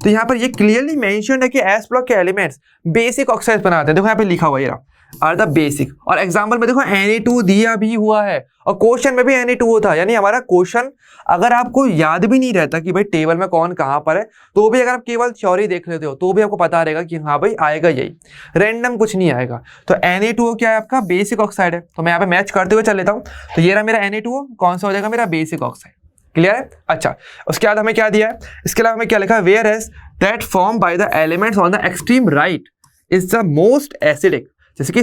Speaker 1: तो यहाँ पर ये क्लियरली मेंशन्ड है कि एस ब्लॉक के एलिमेंट्स बेसिक ऑक्साइड्स बनाते हैं। देखो यहाँ पे लिखा हुआ है आर द बेसिक, और एग्जाम्पल में देखो Na2 दिया भी हुआ है और क्वेश्चन में भी Na2 होता, यानी हमारा क्वेश्चन अगर आपको याद भी नहीं रहता कि भाई टेबल में कौन कहाँ पर है, तो भी अगर आप केवल थ्योरी देख लेते हो तो भी आपको पता रहेगा कि हाँ भाई आएगा यही, रैंडम कुछ नहीं आएगा। तो Na2 क्या है आपका बेसिक ऑक्साइड है, तो मैं यहाँ पे मैच करते हुए चल लेता हूँ। तो ये रहा मेरा Na2, कौन सा हो जाएगा मेरा बेसिक ऑक्साइड। क्लियर है? अच्छा, उसके बाद हमें क्या दिया है, इसके अलावा हमें क्या लिखा है, where as that form by the elements on the extreme right is the most acidic, जैसे कि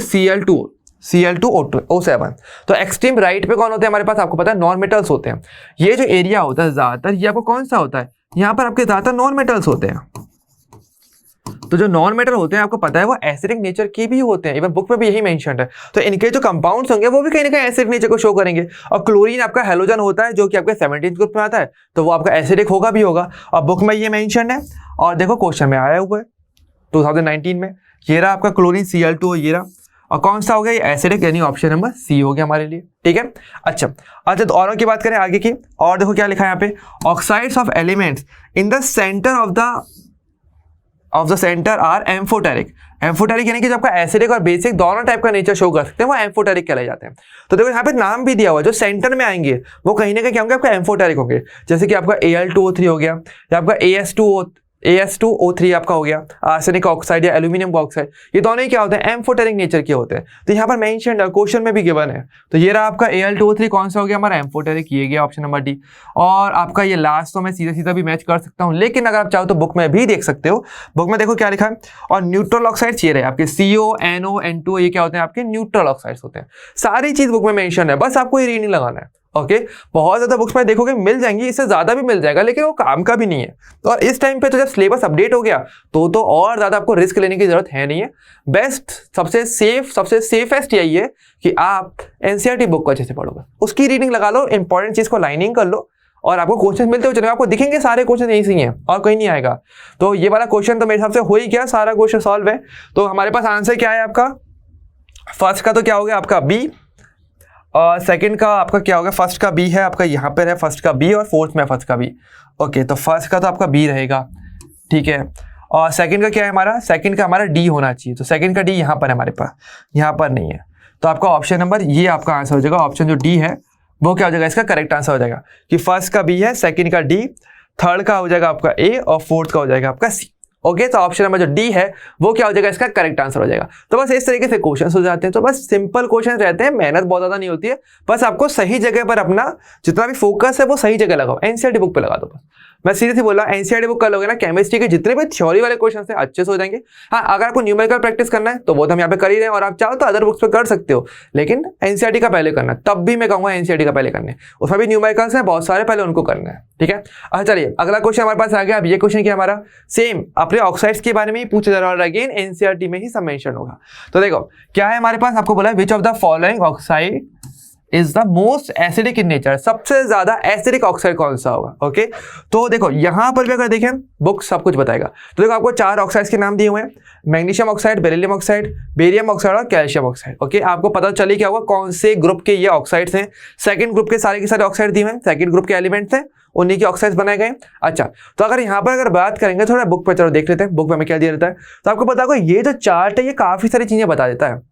Speaker 1: Cl2O7। तो एक्सट्रीम राइट पे कौन होते हैं हमारे पास, आपको पता है नॉन मेटल्स होते हैं। ये जो एरिया होता है ज्यादातर, ये आपको कौन सा होता है, यहाँ पर आपके ज्यादातर नॉन मेटल्स होते हैं। तो जो नॉन मेटल होते हैं आपको पता है वो एसिडिक नेचर के भी होते हैं, इवन बुक में भी यही मेंशन्ड है। तो इनके जो कंपाउंड्स होंगे वो भी कहीं ना कहीं एसिडिक नेचर को शो करेंगे। और क्लोरीन आपका हेलोजन होता है जो कि आपके 17th ग्रुप में आता है, तो वो आपका एसिडिक होगा भी होगा, और बुक में ये मेंशन्ड है। और देखो क्वेश्चन में आया हुआ है 2019 में, ये रहा आपका क्लोरीन Cl2, ये रहा, और कौन सा हो गया ये एसिडिक, यानी ऑप्शन नंबर सी हो गया हमारे लिए। ठीक है? अच्छा, तो औरों की बात करें आगे की, और देखो क्या लिखा है यहाँ पे, oxides of elements in the centre of the centre are amphoteric. Amphoteric यानी कि जो आपका एसिडिक और बेसिक दोनों टाइप का नेचर शो कर सकते हैं, वो एम्फोटेरिक कहलाए जाते हैं। तो देखो यहाँ पे नाम भी दिया हुआ है, जो सेंटर में आएंगे वो कहीं ना कहीं क्या होंगे, आपका एम्फोटेरिक होंगे। जैसे कि आपका Al2O3 हो गया, या आपका AS2O3 आपका हो गया, आर्सेनिक ऑक्साइड या एल्यूमिनियम ऑक्साइड, ये दोनों ही क्या होते हैं, एम्फोटेरिक नेचर के होते हैं। तो यहाँ पर मेंशन्ड है, क्वेश्चन में भी गिवन है। तो ये रहा आपका Al2O3 कौन सा हो गया हमारा, एम्फोटेरिक, ये गया ऑप्शन नंबर डी। और आपका ये लास्ट तो मैं सीधा सीधा भी मैच कर सकता हूँ, लेकिन अगर आप चाहो तो बुक में भी देख सकते हो। बुक में देखो क्या लिखा है, और न्यूट्रल ऑक्साइड्स ये रहे आपके CO, NO, N2, ये क्या होते हैं आपके न्यूट्रल ऑक्साइड्स होते हैं। सारी चीज बुक में मेंशन है, बस आपको ये रीडिंग लगाना है। ओके, बहुत ज्यादा बुक्स में देखोगे मिल जाएंगी, इससे ज्यादा भी मिल जाएगा, लेकिन वो काम का भी नहीं है। और इस टाइम पे तो जब सिलेबस अपडेट हो गया तो और ज्यादा आपको रिस्क लेने की जरूरत है नहीं है। बेस्ट, सबसे सेफेस्ट यही है कि आप एनसीईआरटी बुक को अच्छे से पढ़ोगे, उसकी रीडिंग लगा लो, इंपॉर्टेंट चीज को लाइनिंग कर लो, और आपको क्वेश्चन मिलते हुए चलेगा, आपको दिखेंगे सारे क्वेश्चन यही से हैं और कहीं नहीं आएगा। तो ये वाला क्वेश्चन तो मेरे हिसाब से हो ही गया, सारा क्वेश्चन सॉल्व है। तो हमारे पास आंसर क्या है आपका, फर्स्ट का तो क्या हो गया आपका बी, और सेकंड का आपका क्या होगा, फर्स्ट का बी है आपका, यहाँ पर है फर्स्ट का बी, और फोर्थ में फर्स्ट का बी। ओके, तो फर्स्ट का तो आपका बी रहेगा, ठीक है। और सेकंड का क्या है हमारा, सेकंड का हमारा डी होना चाहिए, तो सेकंड का डी यहाँ पर है हमारे पास, यहाँ पर नहीं है। तो आपका ऑप्शन नंबर ये आपका आंसर हो जाएगा, ऑप्शन जो डी है वो क्या हो जाएगा, इसका करेक्ट आंसर हो जाएगा कि फर्स्ट का बी है, सेकंड का डी, थर्ड का हो जाएगा आपका ए, और फोर्थ का हो जाएगा आपका सी। ओके, तो ऑप्शन नंबर जो डी है वो क्या हो जाएगा, इसका करेक्ट आंसर हो जाएगा। तो बस इस तरीके से क्वेश्चंस हो जाते हैं। तो बस सिंपल क्वेश्चन रहते हैं, मेहनत बहुत ज्यादा नहीं होती है, बस आपको सही जगह पर अपना जितना भी फोकस है वो सही जगह लगाओ, एनसीईआरटी बुक पे लगा दो। बस मैं सीधे से बोला, एनसीईआरटी बुक कर लोगे ना, केमिस्ट्री के जितने भी थ्योरी वाले क्वेश्चन है अच्छे से हो जाएंगे। हाँ, अगर आपको न्यूमेरिकल प्रैक्टिस करना है तो वो तो हम यहाँ पे कर ही रहे हैं, और आप चाहो तो अदर बुक्स पे कर सकते हो, लेकिन एनसीईआरटी का पहले करना है। तब भी मैं कहूँगा एनसीईआरटी का पहले करने, उसमें भी न्यूमेरिकल्स हैं बहुत सारे, पहले उनको करना है। ठीक है, अच्छा चलिए अगला क्वेश्चन हमारे पास आ गया। अब ये क्वेश्चन क्या हमारा, सेम अपने ऑक्साइड्स के बारे में ही पूछा जा रहा है, अगेन एनसीईआरटी में ही सब मेंशन होगा। तो देखो क्या है हमारे पास, आपको बोला है विच of the following oxide is the most acidic in nature, सबसे ज्यादा एसिडिक ऑक्साइड कौन सा होगा। ओके, तो देखो यहां पर भी अगर देखें बुक सब कुछ बताएगा। तो देखो आपको 4 ऑक्साइड्स के नाम दिए हुए हैं, magnesium oxide, beryllium oxide, barium oxide और कैल्शियम ऑक्साइड। ओके, आपको पता चले क्या होगा कौन से ग्रुप के ये ऑक्साइड्स हैं। सेकंड ग्रुप के सारे ऑक्साइड दिए हुए हैं, सेकंड ग्रुप के एलिमेंट्स हैं, उन्हीं के ऑक्साइड्स बनाए गए। अच्छा, तो अगर यहाँ पर अगर बात करेंगे थोड़ा बुक पे, चलो देख लेते हैं बुक में क्या दिया रहता है। तो आपको पता होगा ये जो चार्ट है ये काफी सारी चीजें बता देता है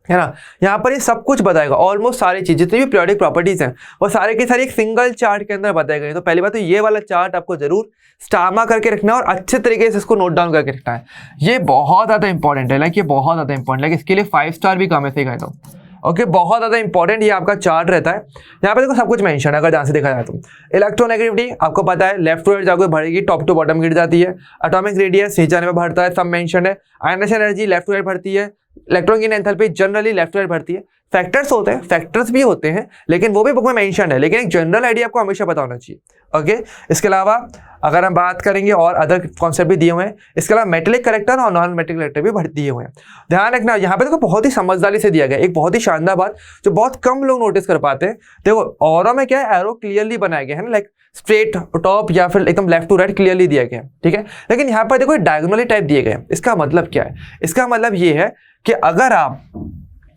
Speaker 1: ना। यहाँ पर ये सब कुछ बताएगा, ऑलमोस्ट सारी चीज जितनी भी पीरियोडिक प्रॉपर्टीज हैं वो सारे की सारी एक सिंगल चार्ट के अंदर बताई गई। तो पहली बात तो ये वाला चार्ट आपको जरूर स्टारमा करके रखना है और अच्छे तरीके से इसको नोट डाउन करके रखना है। ये बहुत ज्यादा इंपॉर्टेंट है, लाइक ये बहुत ज्यादा इंपॉर्टेंट, लाइक इसके लिए 5 स्टार भी कम है, सही कहता हूँ। ओके, बहुत ज्यादा इंपॉर्टेंट ये आपका चार्ट रहता है। यहाँ पे देखो सब कुछ मेंशन है, अगर ध्यान से देखा जाए तो इलेक्ट्रोनेगेटिविटी आपको पता है, लेफ्ट टू राइट जाकर बढ़ेगी, टॉप टू बॉटम गिर जाती है। एटॉमिक रेडियस नीचे आने में बढ़ता है, सब मेंशन है। Ionisation energy left to right बढ़ती है। इलेक्ट्रॉन की enthalpy generally left to right बढ़ती है। फैक्टर्स होते हैं, फैक्टर्स भी होते हैं, लेकिन वो भी बुक में मेंशन है, लेकिन एक जनरल आइडिया आपको हमेशा पता होना चाहिए। ओके, इसके अलावा अगर हम बात करेंगे और अदर कॉन्सेप्ट भी दिए हुए हैं, इसके अलावा मेटेलिक करेक्टर और नॉन मेटेलिक करेक्टर भी दिए हुए हैं। ध्यान रखना, यहाँ पे देखो बहुत ही समझदारी से दिया गया, एक बहुत ही शानदार बात जो बहुत कम लोग नोटिस कर पाते हैं। देखो ऑरो में क्या है, एरो क्लियरली बनाया गया है ना, लाइक स्ट्रेट टॉप या फिर एकदम लेफ्ट टू राइट क्लियरली दिया गया है, ठीक है। लेकिन यहाँ पर देखो डायगोनली टाइप दिए गए हैं। इसका मतलब क्या है, इसका मतलब ये है कि अगर आप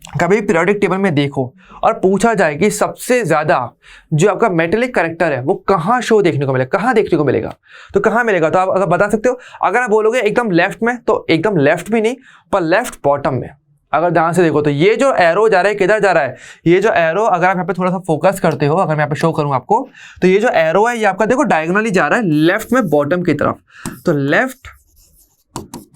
Speaker 1: कभी पीरियोडिक टेबल में देखो और पूछा जाए कि सबसे ज़्यादा जो आपका मेटेलिक कैरेक्टर है वो कहाँ शो देखने को मिलेगा, कहाँ देखने को मिलेगा, तो कहाँ मिलेगा, तो आप अगर बता सकते हो। अगर आप बोलोगे एकदम लेफ्ट में, तो एकदम लेफ्ट भी नहीं पर लेफ्ट बॉटम में। अगर ध्यान से देखो तो ये जो एरो जा रहा है किधर जा रहा है, ये जो एरो अगर आप यहाँ पे थोड़ा सा फोकस करते हो, अगर मैं यहाँ पे शो करूँ आपको, तो ये जो एरो है ये आपका देखो डायगोनली जा रहा है लेफ्ट में बॉटम की तरफ। तो लेफ्ट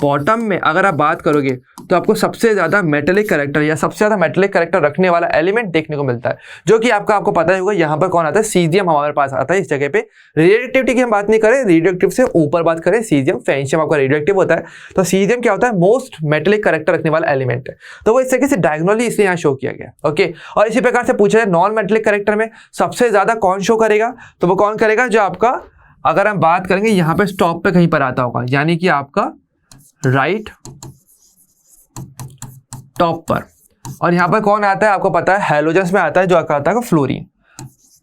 Speaker 1: बॉटम में अगर आप बात करोगे तो आपको सबसे ज़्यादा मेटेलिक कैरेक्टर या सबसे ज़्यादा मेटेलिक कैरेक्टर रखने वाला एलिमेंट देखने को मिलता है, जो कि आपको पता ही होगा। यहाँ पर कौन आता है, सीजियम हमारे पास आता है इस जगह पे। रेडियोएक्टिविटी की हम बात नहीं करें, रेडियोएक्टिव से ऊपर बात करें, सीजियम फेंशियम आपका रेडियोएक्टिव होता है। तो सीजियम क्या होता है, मोस्ट मेटेलिक कैरेक्टर रखने वाला एलिमेंट है। तो वो इस तरीके से डायगोनली इसलिए यहाँ शो किया गया। ओके, और इसी प्रकार से पूछा जाए नॉन मेटेलिक कैरेक्टर में सबसे ज़्यादा कौन शो करेगा, तो वो कौन करेगा, जो आपका अगर हम बात करेंगे यहाँ पे स्टॉप पे कहीं पर आता होगा, यानी कि आपका राइट टॉप पर। और यहाँ पर कौन आता है आपको पता है, हैलोजन्स में आता है जो आपका आता है फ्लोरीन।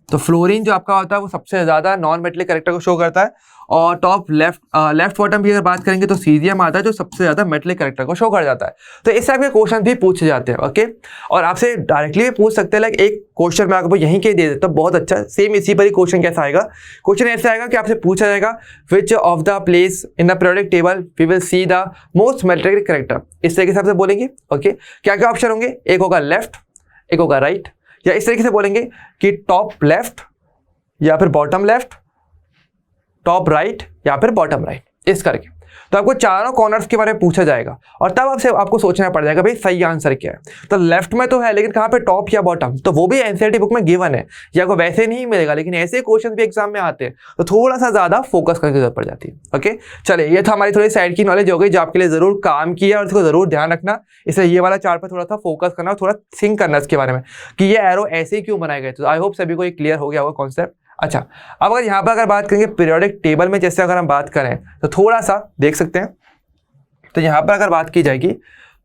Speaker 1: तो फ्लोरीन जो आपका होता है वो सबसे ज़्यादा नॉन मेटेलिक कैरेक्टर को शो करता है। और टॉप लेफ्ट बॉटम की अगर बात करेंगे तो सीजियम आता है जो सबसे ज़्यादा मेटेलिक कैरेक्टर को शो कर जाता है। तो इस टाइप के क्वेश्चन भी पूछे जाते हैं। ओके, और आपसे डायरेक्टली भी पूछ सकते हैं। लाइक एक क्वेश्चन मैं आपको यहीं के दे देता हूँ, बहुत अच्छा सेम इसी पर ही क्वेश्चन कैसा आएगा। क्वेश्चन ऐसा आएगा कि आपसे पूछा जाएगा which of the place in the periodic table we will see the most metallic character. इस तरीके से आपसे बोलेंगे। ओके, क्या क्या ऑप्शन होंगे, एक होगा लेफ्ट, एक होगा राइट, या इस तरीके से बोलेंगे कि टॉप लेफ्ट या फिर बॉटम लेफ्ट, टॉप राइट या फिर बॉटम राइट, इस करके। तो आपको चारों कॉर्नर्स के बारे में पूछा जाएगा और तब आपको सोचना पड़ जाएगा भाई सही आंसर क्या है। तो लेफ्ट में तो है लेकिन कहाँ पे, टॉप या बॉटम, तो वो भी एनसीईआरटी बुक में गिवन है, या आपको वैसे नहीं मिलेगा, लेकिन ऐसे क्वेश्चन भी एग्जाम में आते हैं तो थोड़ा सा ज्यादा फोकस करके जरूरत पड़ जाती है। ओके, चलिए ये था हमारी थोड़ी साइड की नॉलेज हो गई जो आपके लिए जरूर काम की है और इसको जरूर ध्यान रखना। इसलिए ये वाला चार्ट पर थोड़ा सा फोकस करना और थोड़ा थिंक करना इसके बारे में कि ये एरो ऐसे ही क्यों बनाए गए। तो आई होप सभी को ये क्लियर हो गया होगा कॉन्सेप्ट। अच्छा, अब अगर यहाँ पर अगर बात करेंगे पीरियोडिक टेबल में, जैसे अगर हम बात करें तो थोड़ा सा देख सकते हैं। तो यहाँ पर अगर बात की जाएगी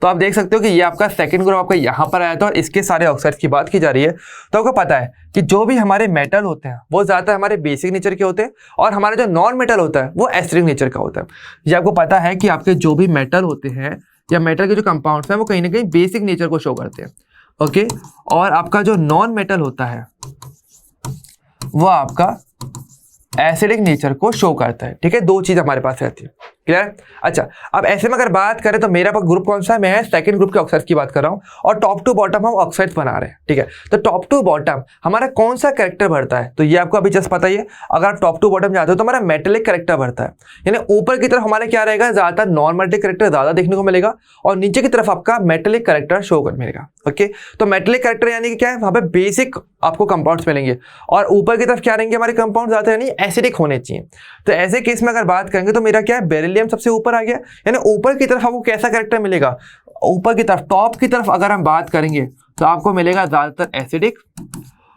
Speaker 1: तो आप देख सकते हो कि ये आपका सेकंड ग्रुप आपका यहाँ पर आया था और इसके सारे ऑक्साइड्स की बात की जा रही है। तो आपको पता है कि जो भी हमारे मेटल होते हैं वो ज़्यादातर हमारे बेसिक नेचर के होते हैं और हमारा जो नॉन मेटल होता है वो एसिडिक नेचर का होता है। ये आपको पता है कि आपके जो भी मेटल होते हैं या मेटल के जो कंपाउंड्स हैं वो कहीं ना कहीं बेसिक नेचर को शो करते हैं। ओके, और आपका जो नॉन मेटल होता है वो आपका एसिडिक नेचर को शो करता है। ठीक है, दो चीज हमारे पास रहती है। क्लियर? अच्छा, अब ऐसे में अगर बात करें तो मेरा ग्रुप कौन सा है, मैं सेकंड ग्रुप के ऑक्साइड्स की बात कर रहा हूँ और टॉप टू बॉटम हम ऑक्साइड्स बना रहे हैं। ठीक है, तो टॉप टू बॉटम हमारा कौन सा कैरेक्टर भरता है, तो ये आपको अभी जस्ट पता ही है। अगर आप टॉप टू बॉटम जाते हो तो हमारा मेटेलिक कैरेक्टर भरता है, यानी ऊपर की तरफ हमारा क्या रहेगा, ज्यादातर नॉन मेटेलिक कैरेक्टर ज्यादा देखने को मिलेगा और नीचे की तरफ आपका मेटेलिक कैरेक्टर शो कर मिलेगा। ओके, तो मेटेलिक कैरेक्टर यानी कि क्या है, वहां पे बेसिक आपको कंपाउंड्स मिलेंगे और ऊपर की तरफ क्या रहेंगे हमारे कंपाउंड ज्यादा यानी एसिडिक होने चाहिए। तो ऐसे केस में अगर बात करेंगे तो मेरा क्या है, बेरिलियम सबसे ऊपर आ गया, यानी ऊपर की तरफ आपको कैसा कैरेक्टर मिलेगा, ऊपर की तरफ टॉप की तरफ अगर हम बात करेंगे तो आपको मिलेगा ज्यादातर एसिडिक,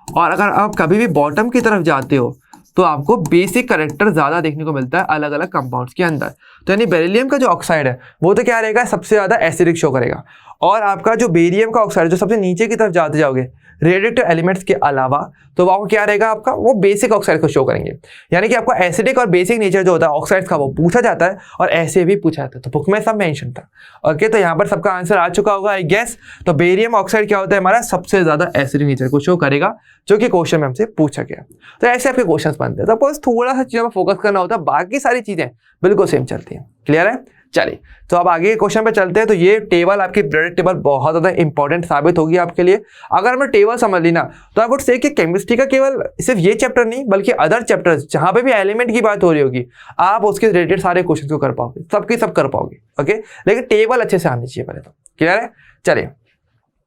Speaker 1: और अगर आप कभी भी बॉटम की तरफ जाते हो तो आपको बेसिक कैरेक्टर ज्यादा देखने को मिलता है अलग अलग कंपाउंड्स के अंदर। तो यानी बेरिलियम का जो ऑक्साइड है वो तो क्या रहेगा, सबसे ज्यादा एसिडिक शो करेगा, और आपका जो बेरियम का ऑक्साइड जो सबसे नीचे की तरफ जाते जाओगे रेडियोएक्टिव एलिमेंट्स के अलावा, तो वो क्या रहेगा आपका, वो बेसिक ऑक्साइड को शो करेंगे। यानी कि आपको एसिडिक और बेसिक नेचर जो होता है ऑक्साइड्स का वो पूछा जाता है और ऐसे भी पूछा जाता है, तो बुक में सब मेंशन था। ओके, तो यहाँ पर सबका आंसर आ चुका होगा आई गेस। तो बेरियम ऑक्साइड क्या होता है हमारा, सबसे ज्यादा एसिडिक नेचर को शो करेगा, जो कि क्वेश्चन में हमसे पूछा गया। तो ऐसे आपके क्वेश्चन बनते हैं, तो आपको थोड़ा सा चीजों पर फोकस करना होता है, बाकी सारी चीजें बिल्कुल सेम चलती हैं। क्लियर है? चलिए, तो अब आगे क्वेश्चन पे चलते हैं। तो ये टेबल आपकी पीरियोडिक टेबल बहुत ज़्यादा इंपॉर्टेंट साबित होगी आपके लिए। अगर हमने टेबल समझ ली ना तो आई वुड से कि केमिस्ट्री का केवल सिर्फ ये चैप्टर नहीं बल्कि अदर चैप्टर्स जहाँ पे भी एलिमेंट की बात हो रही होगी आप उसके रिलेटेड सारे क्वेश्चन को कर पाओगे, सबके सब कर पाओगे। ओके, लेकिन टेबल अच्छे से आनी चाहिए पहले तो। क्लियर है? चलिए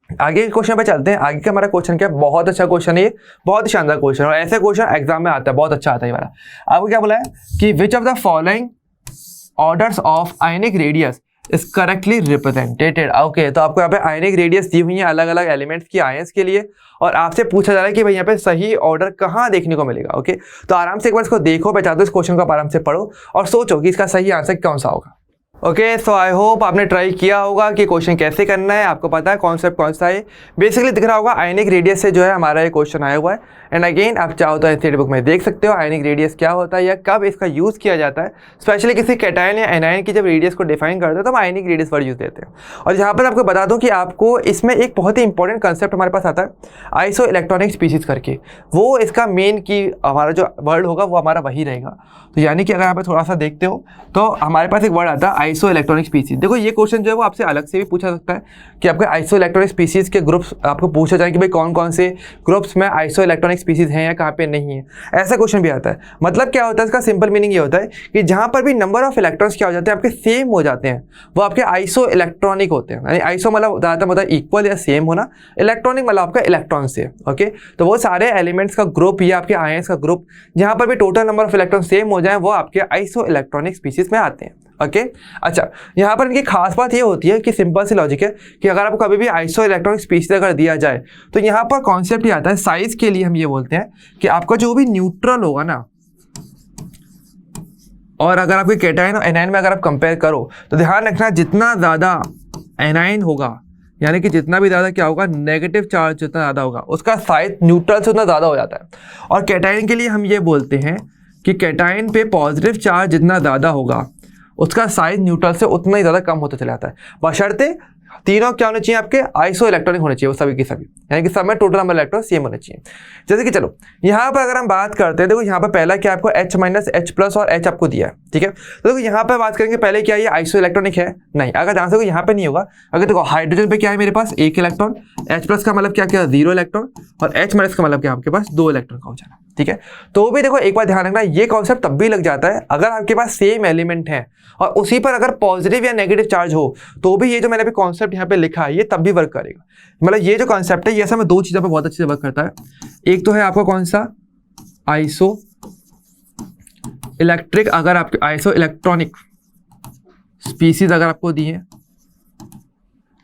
Speaker 1: आगे के क्वेश्चन पे चलते हैं। आगे का हमारा क्वेश्चन क्या है, बहुत अच्छा क्वेश्चन है ये, बहुत ही शानदार क्वेश्चन, और ऐसे क्वेश्चन एग्जाम में आता है, बहुत अच्छा आता है ये वाला। आपको क्या बोला है कि विच of the following orders of ionic radius is correctly represented. Okay, तो आपको यहाँ पे आयनिक रेडियस दी हुई है अलग अलग एलिमेंट्स की आयंस के लिए, और आपसे पूछा जा रहा है कि भाई यहाँ पे सही ऑर्डर कहाँ देखने को मिलेगा। ओके, तो आराम से एक बार इसको देखो, मैं चाहता हूँ इस क्वेश्चन को आप आराम से पढ़ो और सोचो कि इसका सही आंसर कौन सा होगा। ओके, सो आई होप आपने ट्राई किया होगा कि क्वेश्चन कैसे करना है, आपको पता है कॉन्सेप्ट कौन सा है। बेसिकली दिख रहा होगा आयनिक रेडियस से जो है हमारा ये क्वेश्चन आया हुआ है। एंड अगेन आप चाहो तो एनसीईआरटी बुक में देख सकते हो आयनिक रेडियस क्या होता है या कब इसका यूज़ किया जाता है। स्पेशली किसी कैटायन या एनायन की जब रेडियस को डिफाइन करते हैं तो हम आयनिक रेडियस वर्ड यूज़ देते हैं। और यहाँ पर आपको बता दूँ कि आपको इसमें एक बहुत ही इंपॉर्टेंट कंसेप्ट हमारे पास आता है आइसो इलेक्ट्रॉनिक स्पीसीज करके। वो इसका मेन की हमारा जो वर्ड होगा वो हमारा वही रहेगा। तो यानी कि अगर यहाँ पर थोड़ा सा देखते हो तो हमारे पास एक वर्ड आता है आइसो इलेक्ट्रॉनिक स्पीसीज। देखो ये क्वेश्चन जो है वो आपसे अलग से भी पूछा सकता है कि आपके आइसो इलेक्ट्रॉनिक स्पीसीज के ग्रुप्स आपको पूछा जाए कि भाई कौन कौन से ग्रुप्स में आइसो इलेक्ट्रॉनिक स्पीसीज हैं या कहाँ पे नहीं है। ऐसा क्वेश्चन भी आता है। मतलब क्या होता है इसका सिंपल मीनिंग ये होता है कि जहाँ पर भी नंबर ऑफ इलेक्ट्रॉन्स क्या हो जाते हैं आपके सेम हो जाते हैं वो आपके आइसो इलेक्ट्रॉनिक होते हैं। यानी आइसो मतलब ज़्यादातर मतलब इक्वल या सेम होना, इलेक्ट्रॉनिक मतलब आपका इलेक्ट्रॉन से। ओके, तो वो सारे एलिमेंट्स का ग्रुप या आपके आयंस का ग्रुप जहाँ पर भी total number of electron same हो जाए वो आपके आइसो इलेक्ट्रॉनिक स्पीसीज में आते हैं। ओके, अच्छा यहाँ पर इनकी खास बात ये होती है कि सिंपल सी लॉजिक है कि अगर आपको कभी भी आइसो इलेक्ट्रॉनिक स्पीसीज अगर दिया जाए तो यहाँ पर कॉन्सेप्ट ये आता है साइज के लिए हम ये बोलते हैं कि आपका जो भी न्यूट्रल होगा ना, और अगर आपके कैटायन और एनायन में अगर आप कंपेयर करो तो ध्यान रखना जितना ज़्यादा एनायन होगा यानी कि जितना भी ज़्यादा क्या होगा नेगेटिव चार्ज जितना ज़्यादा होगा उसका साइज न्यूट्रल से उतना ज़्यादा हो जाता है। और कैटायन के लिए हम ये बोलते हैं कि कैटायन पे पॉजिटिव चार्ज जितना ज़्यादा होगा उसका साइज न्यूट्रल से उतना ही ज़्यादा कम होता चला जाता है, बशर्ते तीनों क्या होने चाहिए आपके आइसो इलेक्ट्रॉनिक होने चाहिए वो सभी के सभी, यानी कि सब में टोटल नंबर इलेक्ट्रॉन सेम होने चाहिए। जैसे कि चलो यहाँ पर अगर हम बात करते हैं, देखो यहाँ पर पहला क्या आपको H माइनस H प्लस और H आपको दिया है, ठीक है। तो देखो यहाँ पर बात करेंगे पहले क्या ये आइसो इलेक्ट्रॉनिक है, नहीं, अगर ध्यान से यहाँ पे नहीं होगा। अगर देखो हाइड्रोजन पे क्या है मेरे पास एक इलेक्ट्रॉन, H प्लस का मतलब क्या क्या 0 इलेक्ट्रॉन और H माइनस का मतलब क्या आपके पास 2 इलेक्ट्रॉन का हो जाना, ठीक है। तो भी देखो एक बार ध्यान रखना ये कॉन्सेप्ट तब भी लग जाता है अगर आपके पास सेम एलिमेंट है और उसी पर अगर पॉजिटिव या नेगेटिव चार्ज हो तो भी ये जो मैंने अभी कॉन्सेप्ट यहाँ पे लिखा है ये तब भी वर्क करेगा। मतलब ये जो कॉन्सेप्ट है ये ऐसा में दो चीज़ों पे बहुत अच्छे से वर्क करता है। एक तो है आपका कौन सा आइसो इलेक्ट्रिक, अगर आपके आइसो इलेक्ट्रॉनिक स्पीसीज अगर आपको दी है,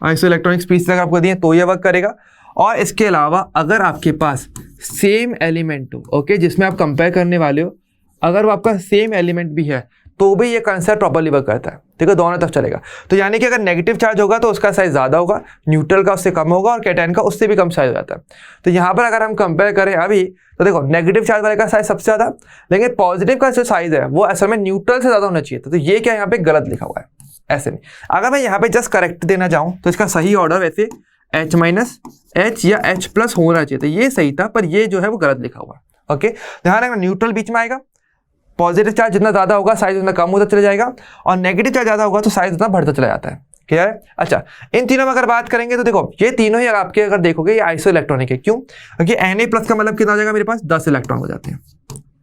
Speaker 1: आइसो इलेक्ट्रॉनिक स्पीसीज अगर आपको दी है तो ये वर्क करेगा। और इसके अलावा अगर आपके पास सेम एलिमेंट हो, ओके, जिसमें आप कंपेयर करने वाले हो, अगर वो आपका सेम एलिमेंट भी है तो भी ये कंसेप्ट प्रॉपर्ली वर्क करता है, ठीक है, दोनों तरफ चलेगा। तो यानी कि अगर नेगेटिव चार्ज होगा तो उसका साइज ज़्यादा होगा, न्यूट्रल का उससे कम होगा और कैटायन का उससे भी कम साइज हो जाता है। तो यहाँ पर अगर हम कंपेयर करें अभी तो देखो नेगेटिव चार्ज वाले का साइज सबसे ज़्यादा, लेकिन पॉजिटिव का जो साइज है वो असल में न्यूट्रल से ज़्यादा होना चाहिए था। तो ये क्या यहाँ पे गलत लिखा हुआ है, ऐसे नहीं। अगर मैं यहाँ पे जस्ट करेक्ट देना चाहूँ तो इसका सही ऑर्डर वैसे H माइनस H या H प्लस होना चाहिए था, ये सही था, पर ये जो है वो गलत लिखा हुआ है। ओके, ध्यान रखना न्यूट्रल बीच में आएगा, पॉजिटिव चार्ज जितना ज़्यादा होगा साइज उतना कम होता चला जाएगा और नेगेटिव चार्ज ज़्यादा होगा तो साइज उतना बढ़ता चला जाता है। क्लियर है? अच्छा, इन तीनों में अगर बात करेंगे तो देखो ये तीनों ही आपके अगर देखोगे ये आइसो इलेक्ट्रॉनिक है। क्यों? क्योंकि Na प्लस का मतलब कितना हो जाएगा मेरे पास 10 इलेक्ट्रॉन हो जाते हैं,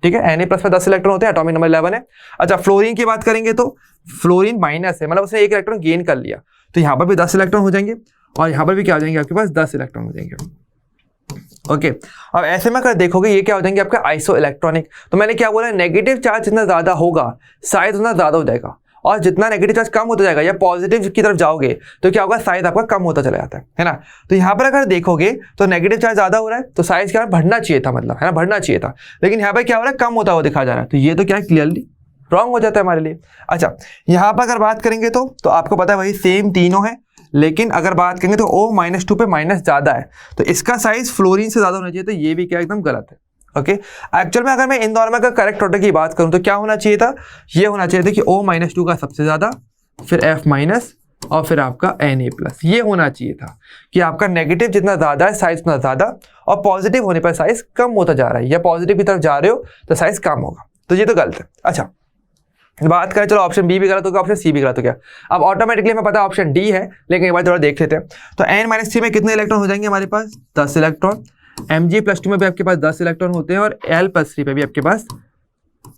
Speaker 1: ठीक है। Na प्लस में 10 इलेक्ट्रॉन होते हैं, एटॉमिक नंबर 11 है। अच्छा, फ्लोरीन की बात करेंगे तो फ्लोरीन माइनस है, मतलब उसने 1 इलेक्ट्रॉन गेन कर लिया, तो यहाँ पर भी 10 इलेक्ट्रॉन हो जाएंगे और यहाँ पर भी क्या हो जाएंगे आपके पास 10 इलेक्ट्रॉन हो जाएंगे। ओके, अब ऐसे में अगर देखोगे ये क्या हो जाएंगे आपके आइसो इलेक्ट्रॉनिक। तो मैंने क्या बोला, नेगेटिव चार्ज जितना ज़्यादा होगा साइज उतना ज़्यादा हो जाएगा, और जितना नेगेटिव चार्ज कम होता जाएगा या पॉजिटिव की तरफ जाओगे तो क्या होगा, साइज आपका कम होता चला जाता है ना। तो यहाँ पर अगर देखोगे तो नेगेटिव चार्ज ज़्यादा हो रहा है तो साइज क्या बढ़ना चाहिए था, मतलब है ना, बढ़ना चाहिए था, लेकिन यहाँ पर क्या हो रहा है, कम होता हुआ दिखा जा रहा है। तो ये तो क्या है, क्लियरली रॉन्ग हो जाता है हमारे लिए। अच्छा, यहाँ पर अगर बात करेंगे तो आपको पता है वही सेम तीनों है, लेकिन अगर बात करेंगे तो O-2 पे माइनस ज़्यादा है तो इसका साइज फ्लोरीन से ज़्यादा होना चाहिए, तो ये भी क्या एकदम गलत है। ओके, एक्चुअल में अगर मैं इन दोनों में अगर करेक्ट ऑर्डर की बात करूं तो क्या होना चाहिए था, ये होना चाहिए था कि O-2 का सबसे ज़्यादा, फिर F माइनस और फिर आपका Na प्लस। ये होना चाहिए था कि आपका नेगेटिव जितना ज़्यादा है साइज उतना ज़्यादा, और पॉजिटिव होने पर साइज कम होता जा रहा है, या पॉजिटिव की तरफ जा रहे हो तो साइज कम होगा, तो ये तो गलत है। अच्छा, बात करें, चलो ऑप्शन बी भी गलत हो गया, ऑप्शन सी भी गलत हो गया। अब ऑटोमेटिकली हमें पता है ऑप्शन डी है, लेकिन एक बार थोड़ा देख लेते हैं। तो N-3 में कितने इलेक्ट्रॉन हो जाएंगे हमारे पास, 10 इलेक्ट्रॉन। Mg+2 में भी आपके पास 10 इलेक्ट्रॉन होते हैं और L+3 पे भी आपके पास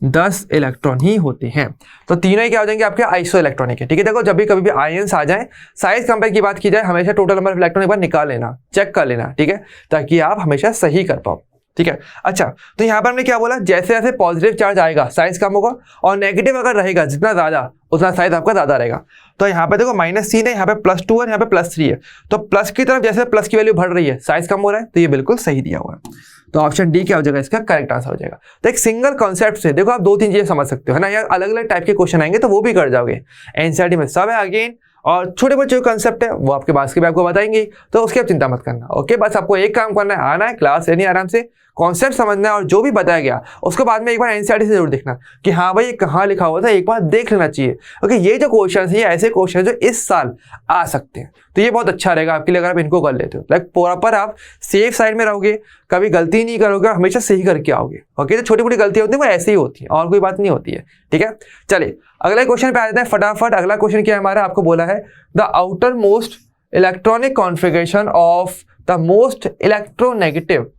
Speaker 1: 10 इलेक्ट्रॉन ही होते हैं। तो तीनों ही क्या हो जाएंगे आपके आइसो इलेक्ट्रॉनिक है, ठीक है। देखो जब भी कभी भी आयंस आ जाए, साइज कंपेयर की बात की जाए, हमेशा टोटल नंबर ऑफ इलेक्ट्रॉन एक बार निकाल लेना, चेक कर लेना, ठीक है, ताकि आप हमेशा सही कर पाओ, ठीक है। अच्छा, तो यहाँ पर हमने क्या बोला, जैसे जैसे पॉजिटिव चार्ज आएगा साइज कम होगा, और नेगेटिव अगर रहेगा जितना ज़्यादा उतना साइज आपका ज़्यादा रहेगा। तो यहाँ पे देखो -3 है, यहाँ पे +2 है, यहाँ पे +3 है, तो प्लस की तरफ जैसे प्लस की वैल्यू बढ़ रही है साइज कम हो रहा है, तो ये बिल्कुल सही दिया हुआ है। तो ऑप्शन डी क्या हो जाएगा, इसका करेक्ट आंसर हो जाएगा। तो एक सिंगल कॉन्सेप्ट से देखो आप 2-3 चीजें समझ सकते हो, है ना, या अलग अलग टाइप के क्वेश्चन आएंगे तो वो भी कर जाओगे। एनसीईआरटी में सब है अगेन, और छोटे बच्चों का कंसेप्ट है वो आपके पास के भी आपको बताएंगे, तो उसकी आप चिंता मत करना। ओके, बस आपको एक काम करना है, आना है क्लास लेनी आराम से, कॉन्सेप्ट समझना है, और जो भी बताया गया उसको बाद में एक बार एनसीईआरटी से जरूर देखना कि हाँ भाई ये कहाँ लिखा हुआ था, एक बार देख लेना चाहिए। ओके, ये जो क्वेश्चन है ये ऐसे क्वेश्चन है जो इस साल आ सकते हैं, तो ये बहुत अच्छा रहेगा आपके लिए अगर आप इनको कर लेते हो। लाइक प्रॉपर आप सेफ साइड में रहोगे, कभी गलती नहीं करोगे, हमेशा सही करके आओगे। ओके, जो छोटी मोटी गलतियां होती है वो ऐसे ही होती है, और कोई बात नहीं होती है। ठीक है, चलिए अगले क्वेश्चन पे आ जाते हैं फटाफट। अगला क्वेश्चन क्या है हमारा, आपको बोला है the outer most electronic configuration of the most electronegative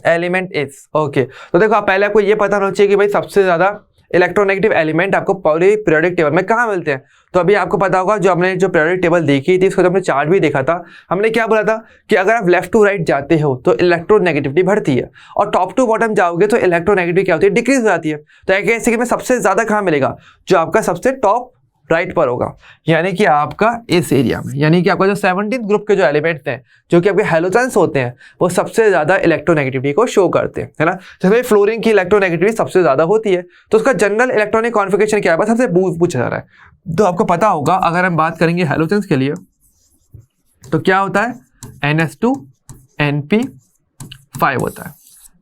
Speaker 1: element is. Okay, तो देखो पहले आपको ये पता होना चाहिए कि भाई सबसे ज्यादा इलेक्ट्रोनेगेटिव एलिमेंट आपको पूरे पीरियोडिक टेबल में कहाँ मिलते हैं। तो अभी आपको पता होगा जो हमने जो पीरियोडिक टेबल देखी थी, इसको जब हमने चार्ट भी देखा था, हमने क्या बोला था कि अगर आप लेफ्ट टू राइट जाते हो तो इलेक्ट्रोनेगेटिविटी बढ़ती है, और टॉप टू बॉटम जाओगे तो इलेक्ट्रोनेगेटिविटी क्या होती है, डिक्रीज हो जाती है। तो ऐसे में सबसे ज्यादा कहाँ मिलेगा, जो आपका सबसे टॉप राइट पर होगा, यानी कि आपका इस एरिया में, यानी कि आपका जो 17th ग्रुप के जो एलिमेंट्स हैं जो कि आपके हैलोजेंस होते हैं वो सबसे ज्यादा इलेक्ट्रोनेगेटिविटी को शो करते हैं, है ना। जैसे फ्लोरीन की इलेक्ट्रोनेगेटिविटी सबसे ज्यादा होती है, तो उसका जनरल इलेक्ट्रॉनिक कॉन्फ़िगरेशन क्या है बस हमसे पूछा जा रहा है। तो आपको पता होगा अगर हम बात करेंगे हैलोजेंस के लिए तो क्या होता है, NS2Np5 होता है।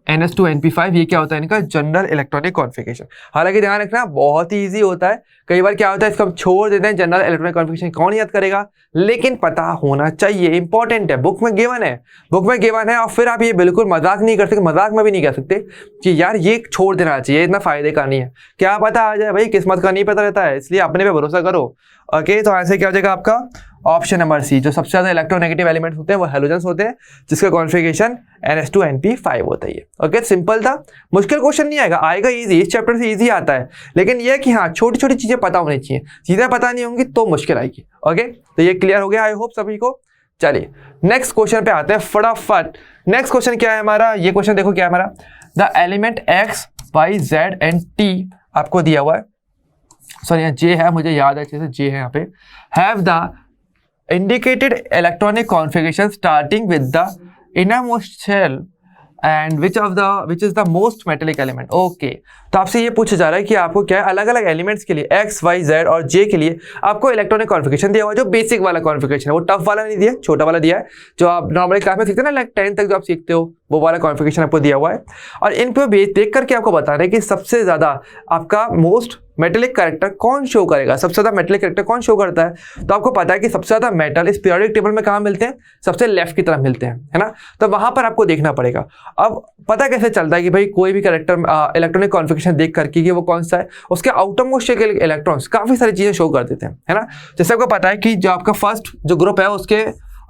Speaker 1: NS2Np5 ये क्या होता है, इनका जनरल इलेक्ट्रॉनिक कॉन्फ़िगरेशन। हालांकि ध्यान रखना बहुत ही ईजी होता है, कई बार क्या होता है इसको हम छोड़ देते हैं, जनरल इलेक्ट्रॉनिक कॉन्फ़िगरेशन कौन याद करेगा, लेकिन पता होना चाहिए, इंपॉर्टेंट है, बुक में गिवन है। और फिर आप ये बिल्कुल मजाक नहीं कर सकते, मजाक में भी नहीं कह सकते कि यार ये छोड़ देना चाहिए, इतना फायदे का नहीं है, क्या पता आ जाए भाई, किस्मत का नहीं पता रहता है, इसलिए अपने पे भरोसा करो। ओके, तो ऐसे क्या हो जाएगा आपका ऑप्शन नंबर सी, जो सबसे ज्यादा इलेक्ट्रोनेगेटिव एलिमेंट्स होते हैं वो हैलोजेंस होते हैं, जिसका कॉन्फ़िगरेशन NS2Np5 होता है। ओके, सिंपल था, मुश्किल क्वेश्चन नहीं आएगा इजी, इस चैप्टर से इजी आता है, लेकिन ये कि हाँ छोटी छोटी चीजें पता होनी चाहिए, चीजें पता नहीं होंगी तो मुश्किल आएगी। ओके, तो ये क्लियर हो गया आई होप सभी को। चलिए नेक्स्ट क्वेश्चन पे आते हैं फटाफट। नेक्स्ट क्वेश्चन क्या है हमारा, ये क्वेश्चन देखो क्या है हमारा, the element X, Y, Z and T आपको दिया हुआ है, सॉरी यहाँ J है, मुझे याद है अच्छे से J है यहाँ पे, have the indicated electronic configuration starting with the innermost shell and which is the most metallic element। Okay, तो आपसे ये पूछा जा रहा है कि आपको क्या है अलग अलग एलिमेंट्स के लिए X, Y, Z और J के लिए आपको इलेक्ट्रॉनिक कॉन्फ़िगरेशन दिया हुआ है, जो बेसिक वाला कॉन्फ़िगरेशन है, वो टफ वाला नहीं दिया, छोटा वाला दिया है, जो आप नॉर्मली क्लास में सीखते हैं ना, लाइक 10 तक जो आप सीखते हो वो वाला कॉन्फ़िगरेशन आपको दिया हुआ है। और इन पे देख करके आपको बता रहे हैं कि सबसे ज्यादा आपका मोस्ट मेटेलिक कैरेक्टर कौन शो करेगा, सबसे ज्यादा मेटेलिक कैरेक्टर कौन शो करता है। तो आपको पता है कि सबसे ज्यादा मेटल इस पीरियोडिक टेबल में कहाँ मिलते हैं, सबसे लेफ्ट की तरफ मिलते हैं, है ना। तो वहां पर आपको देखना पड़ेगा। अब पता कैसे चलता है कि भाई कोई भी कैरेक्टर इलेक्ट्रॉनिक कॉन्फ़िगरेशन देख करके कि वो कौन सा है, उसके आउटर मोस्ट के इलेक्ट्रॉन्स काफी सारी चीजें शो कर देते हैं, है ना। जैसे आपको पता है कि जो आपका फर्स्ट जो ग्रुप है उसके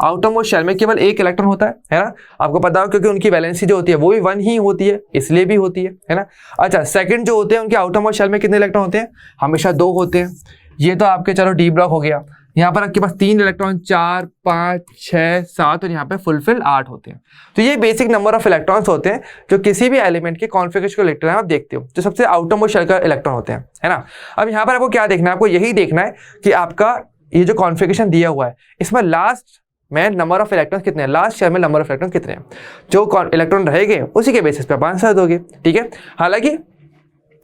Speaker 1: आउटर मोस्ट शेल में केवल एक इलेक्ट्रॉन होता है ना, आपको पता हो, क्योंकि उनकी वैलेंसी जो होती है वो भी 1 ही होती है, इसलिए भी होती है ना। अच्छा, सेकंड जो होते हैं उनके आउटर मोस्ट शेल में कितने इलेक्ट्रॉन होते हैं, हमेशा 2 होते हैं। ये तो आपके चलो डी ब्लॉक हो गया, यहाँ पर आपके पास 3 इलेक्ट्रॉन, 4, 5, 6, 7 और यहाँ पे फुलफिल 8 होते हैं। तो ये बेसिक नंबर ऑफ इलेक्ट्रॉन्स होते हैं जो किसी भी एलिमेंट के कॉन्फ़िगरेशन को इलेक्ट्रॉन आप देखते हो, जो सबसे आउटर मोस्ट शेल का इलेक्ट्रॉन होते हैं, है ना। अब यहाँ पर आपको क्या देखना है, आपको यही देखना है कि आपका ये जो कॉन्फ़िगरेशन दिया हुआ है इसमें लास्ट में नंबर ऑफ इलेक्ट्रॉन कितने हैं, लास्ट शेल में नंबर ऑफ इलेक्ट्रॉन कितने हैं, जो इलेक्ट्रॉन रहेंगे उसी के बेसिस पे आप आंसर दोगे। ठीक है, हालांकि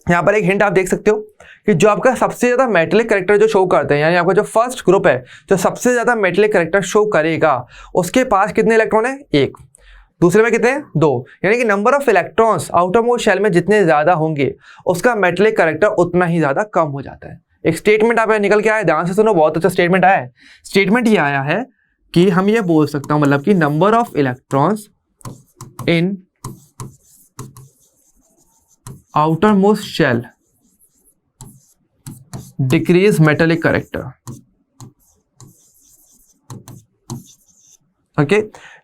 Speaker 1: यहाँ पर एक हिंट आप देख सकते हो कि जो आपका सबसे ज्यादा मेटेलिक कैरेक्टर जो शो करते हैं, यानी आपका जो फर्स्ट ग्रुप है जो सबसे ज्यादा मेटेलिक कैरेक्टर शो करेगा, उसके पास कितने इलेक्ट्रॉन है, 1, दूसरे में कितने हैं, 2, यानी कि number of electrons outermost shell में जितने ज्यादा होंगे उसका मेटेलिक कैरेक्टर उतना ही ज्यादा कम हो जाता है। एक स्टेटमेंट आप निकल के आया, ध्यान से सुनो, बहुत अच्छा स्टेटमेंट आया है। स्टेटमेंट ये आया है कि हम ये बोल सकता हूं, मतलब कि number of electrons in outermost shell decrease metallic character. Okay,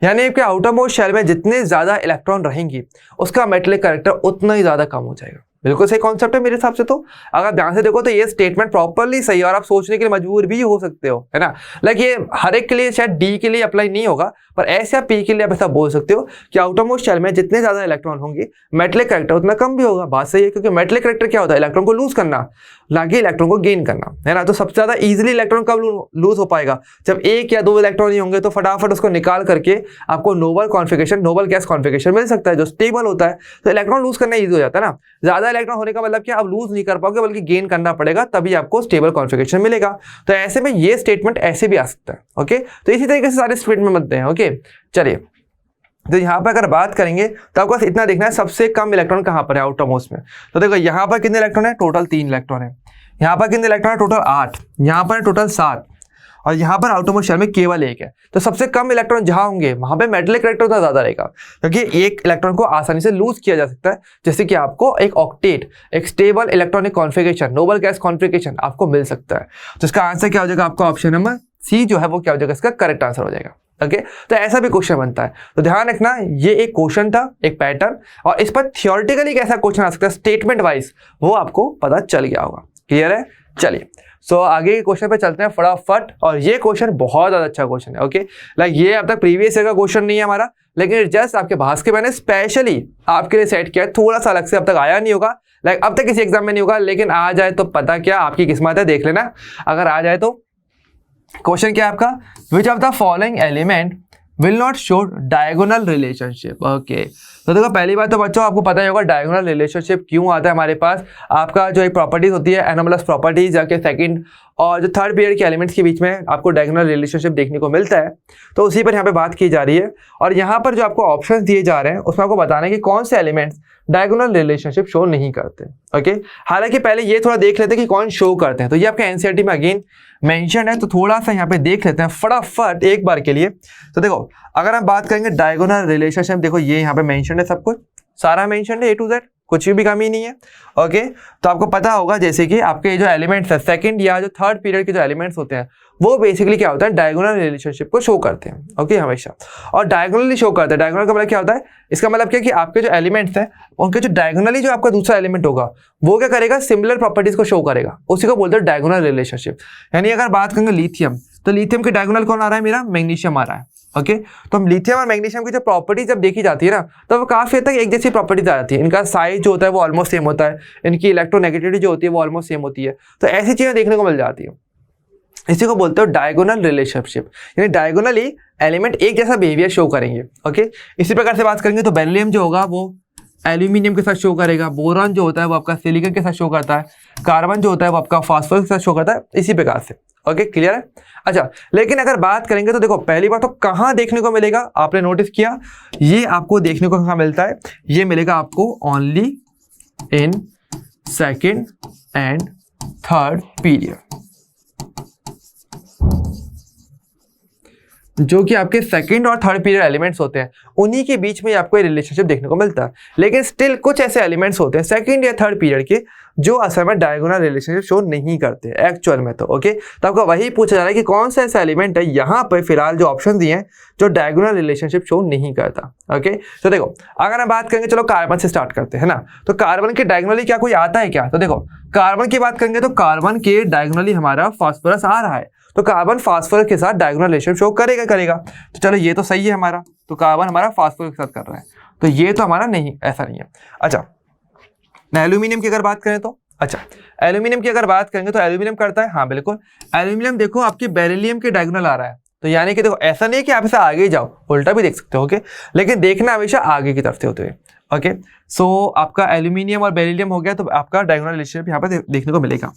Speaker 1: यानी आपके आउटर मोस्ट शेल में जितने ज्यादा इलेक्ट्रॉन रहेंगी उसका मेटेलिक कैरेक्टर उतना ही ज्यादा कम हो जाएगा। बिल्कुल सही कॉन्सेप्ट है मेरे हिसाब से। तो अगर ध्यान से देखो तो ये स्टेटमेंट प्रॉपर्ली सही है और आप सोचने के लिए मजबूर भी हो सकते हो, है ना। लाइक ये हर एक के लिए शायद डी के लिए अप्लाई नहीं होगा, पर ऐसे आप पी के लिए आप ऐसा बोल सकते हो कि आउटरमोस्ट शेल में जितने ज्यादा इलेक्ट्रॉन होंगे मेटलिक कैरेक्टर उतना कम भी होगा। बात सही है, क्योंकि मेटलिक कैरेक्टर क्या होता है, इलेक्ट्रॉन को लूज करना, ना कि इलेक्ट्रॉन को गेन करना, है ना। तो सबसे ज्यादा इजीली इलेक्ट्रॉन कब लूज हो पाएगा, जब एक या दो इलेक्ट्रॉन ही होंगे। तो फटाफट उसको निकाल करके आपको noble configuration, noble gas configuration मिल सकता है जो स्टेबल होता है। तो इलेक्ट्रॉन लूज करना ईजी हो जाता है ना। ज्यादा इलेक्ट्रॉन होने का मतलब क्या, आप लूज नहीं कर पाओगे बल्कि गेन करना पड़ेगा, तभी आपको स्टेबल कॉन्फिगरेशन मिलेगा। तो ऐसे में ये स्टेटमेंट ऐसे भी आ सकता है। ओके, तो इसी तरीके से सारे स्टेटमेंट बनते हैं। ओके, चलिए, तो यहाँ पर अगर बात करेंगे तो आपको इतना देखना है सबसे कम इलेक्ट्रॉन कहाँ पर है आउटर मोस्ट में। तो देखो यहाँ पर कितने इलेक्ट्रॉन है, टोटल 3 इलेक्ट्रॉन है। यहाँ पर कितने इलेक्ट्रॉन है, टोटल 8। यहाँ पर टोटल 7 और यहाँ पर आउटर मोस्ट शेल में केवल 1 है। तो सबसे कम इलेक्ट्रॉन जहाँ होंगे वहां पे मेटलिक कैरेक्टर उतना ज्यादा रहेगा, क्योंकि एक इलेक्ट्रॉन को आसानी से लूज किया जा सकता है। जैसे कि आपको एक ऑक्टेट, एक stable electronic configuration, noble gas configuration आपको मिल सकता है। तो इसका आंसर क्या हो जाएगा, आपका ऑप्शन नंबर सी जो है वो क्या हो जाएगा, इसका करेक्ट आंसर हो जाएगा। ओके, तो ऐसा भी क्वेश्चन बनता है। तो ध्यान रखना, ये एक क्वेश्चन था, एक पैटर्न, और इस पर थियोरेटिकली कैसा क्वेश्चन आ सकता है स्टेटमेंट वाइज, वो आपको पता चल गया होगा। क्लियर है, चलिए। सो आगे के क्वेश्चन पे चलते हैं फटाफट। और ये क्वेश्चन बहुत ज्यादा अच्छा क्वेश्चन है। ओके, लाइक ये अब तक प्रीवियस ईयर का क्वेश्चन नहीं है हमारा, लेकिन जस्ट आपके भास के मैंने स्पेशली आपके लिए सेट किया है, थोड़ा सा अलग से, अब तक आया नहीं होगा, लाइक अब तक किसी एग्जाम में नहीं होगा, लेकिन आ जाए तो पता क्या, आपकी किस्मत है, देख लेना। अगर आ जाए तो क्वेश्चन क्या है आपका, विच of the following element will not show diagonal relationship. Okay, तो देखो पहली बात तो बच्चों आपको पता ही होगा डायगोनल रिलेशनशिप क्यों आता है हमारे पास। आपका जो एक प्रॉपर्टीज होती है एनोमलस प्रॉपर्टीज, जाके सेकंड और जो थर्ड पीरियड के एलिमेंट्स के बीच में आपको डायगोनल रिलेशनशिप देखने को मिलता है। तो उसी पर यहाँ पे बात की जा रही है, और यहाँ पर जो आपको ऑप्शंस दिए जा रहे हैं उसमें आपको बताना है कि कौन से एलिमेंट्स डायगोनल रिलेशनशिप शो नहीं करते। ओके, हालांकि पहले ये थोड़ा देख लेते हैं कि कौन शो करते हैं। तो ये आपके एनसीईआरटी में अगेन मेंशन है, तो थोड़ा सा यहाँ पे देख लेते हैं फटाफट एक बार के लिए। तो देखो अगर हम बात करेंगे डायगोनल रिलेशनशिप, देखो ये यहाँ पे मेंशन है, सब कुछ सारा मेंशन है, A to Z, कुछ भी कमी नहीं है। ओके, तो आपको पता होगा जैसे कि आपके जो एलिमेंट्स है सेकंड या जो थर्ड पीरियड के जो एलिमेंट्स होते हैं वो बेसिकली क्या होता है, डायगोनल रिलेशनशिप को शो करते हैं। ओके, हमेशा, और डायगोनली शो करते हैं। डायगोनल का मतलब क्या होता है, इसका मतलब क्या कि आपके जो एलिमेंट्स हैं उनके जो डायगोनली जो आपका दूसरा एलिमेंट होगा वो क्या करेगा, सिमिलर प्रॉपर्टीज को शो करेगा, उसी को बोलते हैं डायगोनल रिलेशनशिप। यानी अगर बात करेंगे लिथियम, तो लिथियम के डायगोनल कौन आ रहा है, मेरा मैग्नीशियम आ रहा है। ओके, तो हम लिथियम और मैग्नीशियम की जो प्रॉपर्टीज जब देखी जाती है ना, तो वो काफी हद तक एक जैसी प्रॉपर्टीज आ जाती है। इनका साइज जो होता है वो ऑलमोस्ट सेम होता है, इनकी इलेक्ट्रोनेगेटिविटी जो होती है वो ऑलमोस्ट सेम होती है। तो ऐसी चीजें देखने को मिल जाती है, इसी को बोलते हो डायगोनल रिलेशनशिप। यानी डायगोनली एलिमेंट एक जैसा बिहेवियर शो करेंगे। ओके, इसी प्रकार से बात करेंगे तो बेरिलियम जो होगा वो एल्यूमिनियम के साथ शो करेगा, बोरॉन जो होता है वो आपका सिलिकॉन के साथ शो करता है, कार्बन जो होता है वो आपका फास्फोरस के साथ शो करता है, इसी प्रकार से। ओके, क्लियर है। अच्छा, लेकिन अगर बात करेंगे तो देखो पहली बात तो कहाँ देखने को मिलेगा, आपने नोटिस किया, ये आपको देखने को कहाँ मिलता है, ये मिलेगा आपको only in second and third period, जो कि आपके सेकंड और थर्ड पीरियड एलिमेंट्स होते हैं, उन्हीं के बीच में आपको ये रिलेशनशिप देखने को मिलता है। लेकिन स्टिल कुछ ऐसे एलिमेंट्स होते हैं सेकंड या थर्ड पीरियड के जो असल में डायगोनल रिलेशनशिप शो नहीं करते एक्चुअल में। तो ओके, तो आपको वही पूछा जा रहा है कि कौन सा ऐसा एलिमेंट है यहाँ पर फिलहाल जो ऑप्शन दिए हैं जो डायगोनल रिलेशनशिप शो नहीं करता। ओके, तो देखो अगर हम बात करेंगे, चलो कार्बन से स्टार्ट करते हैं ना। तो कार्बन के डायगोनली क्या कोई आता है क्या, तो देखो कार्बन की बात करेंगे तो कार्बन के डायगोनली हमारा फास्फोरस आ रहा है, तो कार्बन फास्फोरस के साथ डायगोनल रिलेशनशिप शो करेगा। तो चलो ये तो सही है हमारा, तो कार्बन हमारा फास्फोरस के साथ कर रहा है, तो ये तो हमारा नहीं, ऐसा नहीं है। अच्छा, एल्यूमिनियम की अगर बात करें तो, अच्छा एल्यूमिनियम की अगर बात करेंगे तो एल्यूमिनियम करता है, हाँ बिल्कुल। एल्यूमिनियम देखो आपके बेरिलियम के डायगोनल आ रहा है, तो यानी कि देखो ऐसा नहीं है कि आप इसे आगे ही जाओ, उल्टा भी देख सकते हो। ओके, लेकिन देखना हमेशा आगे की तरफ से होते हुए। ओके, सो आपका एल्यूमिनियम और बेरिलियम हो गया, तो आपका डायगोनल रिलेशनशिप यहाँ पर देखने को मिलेगा।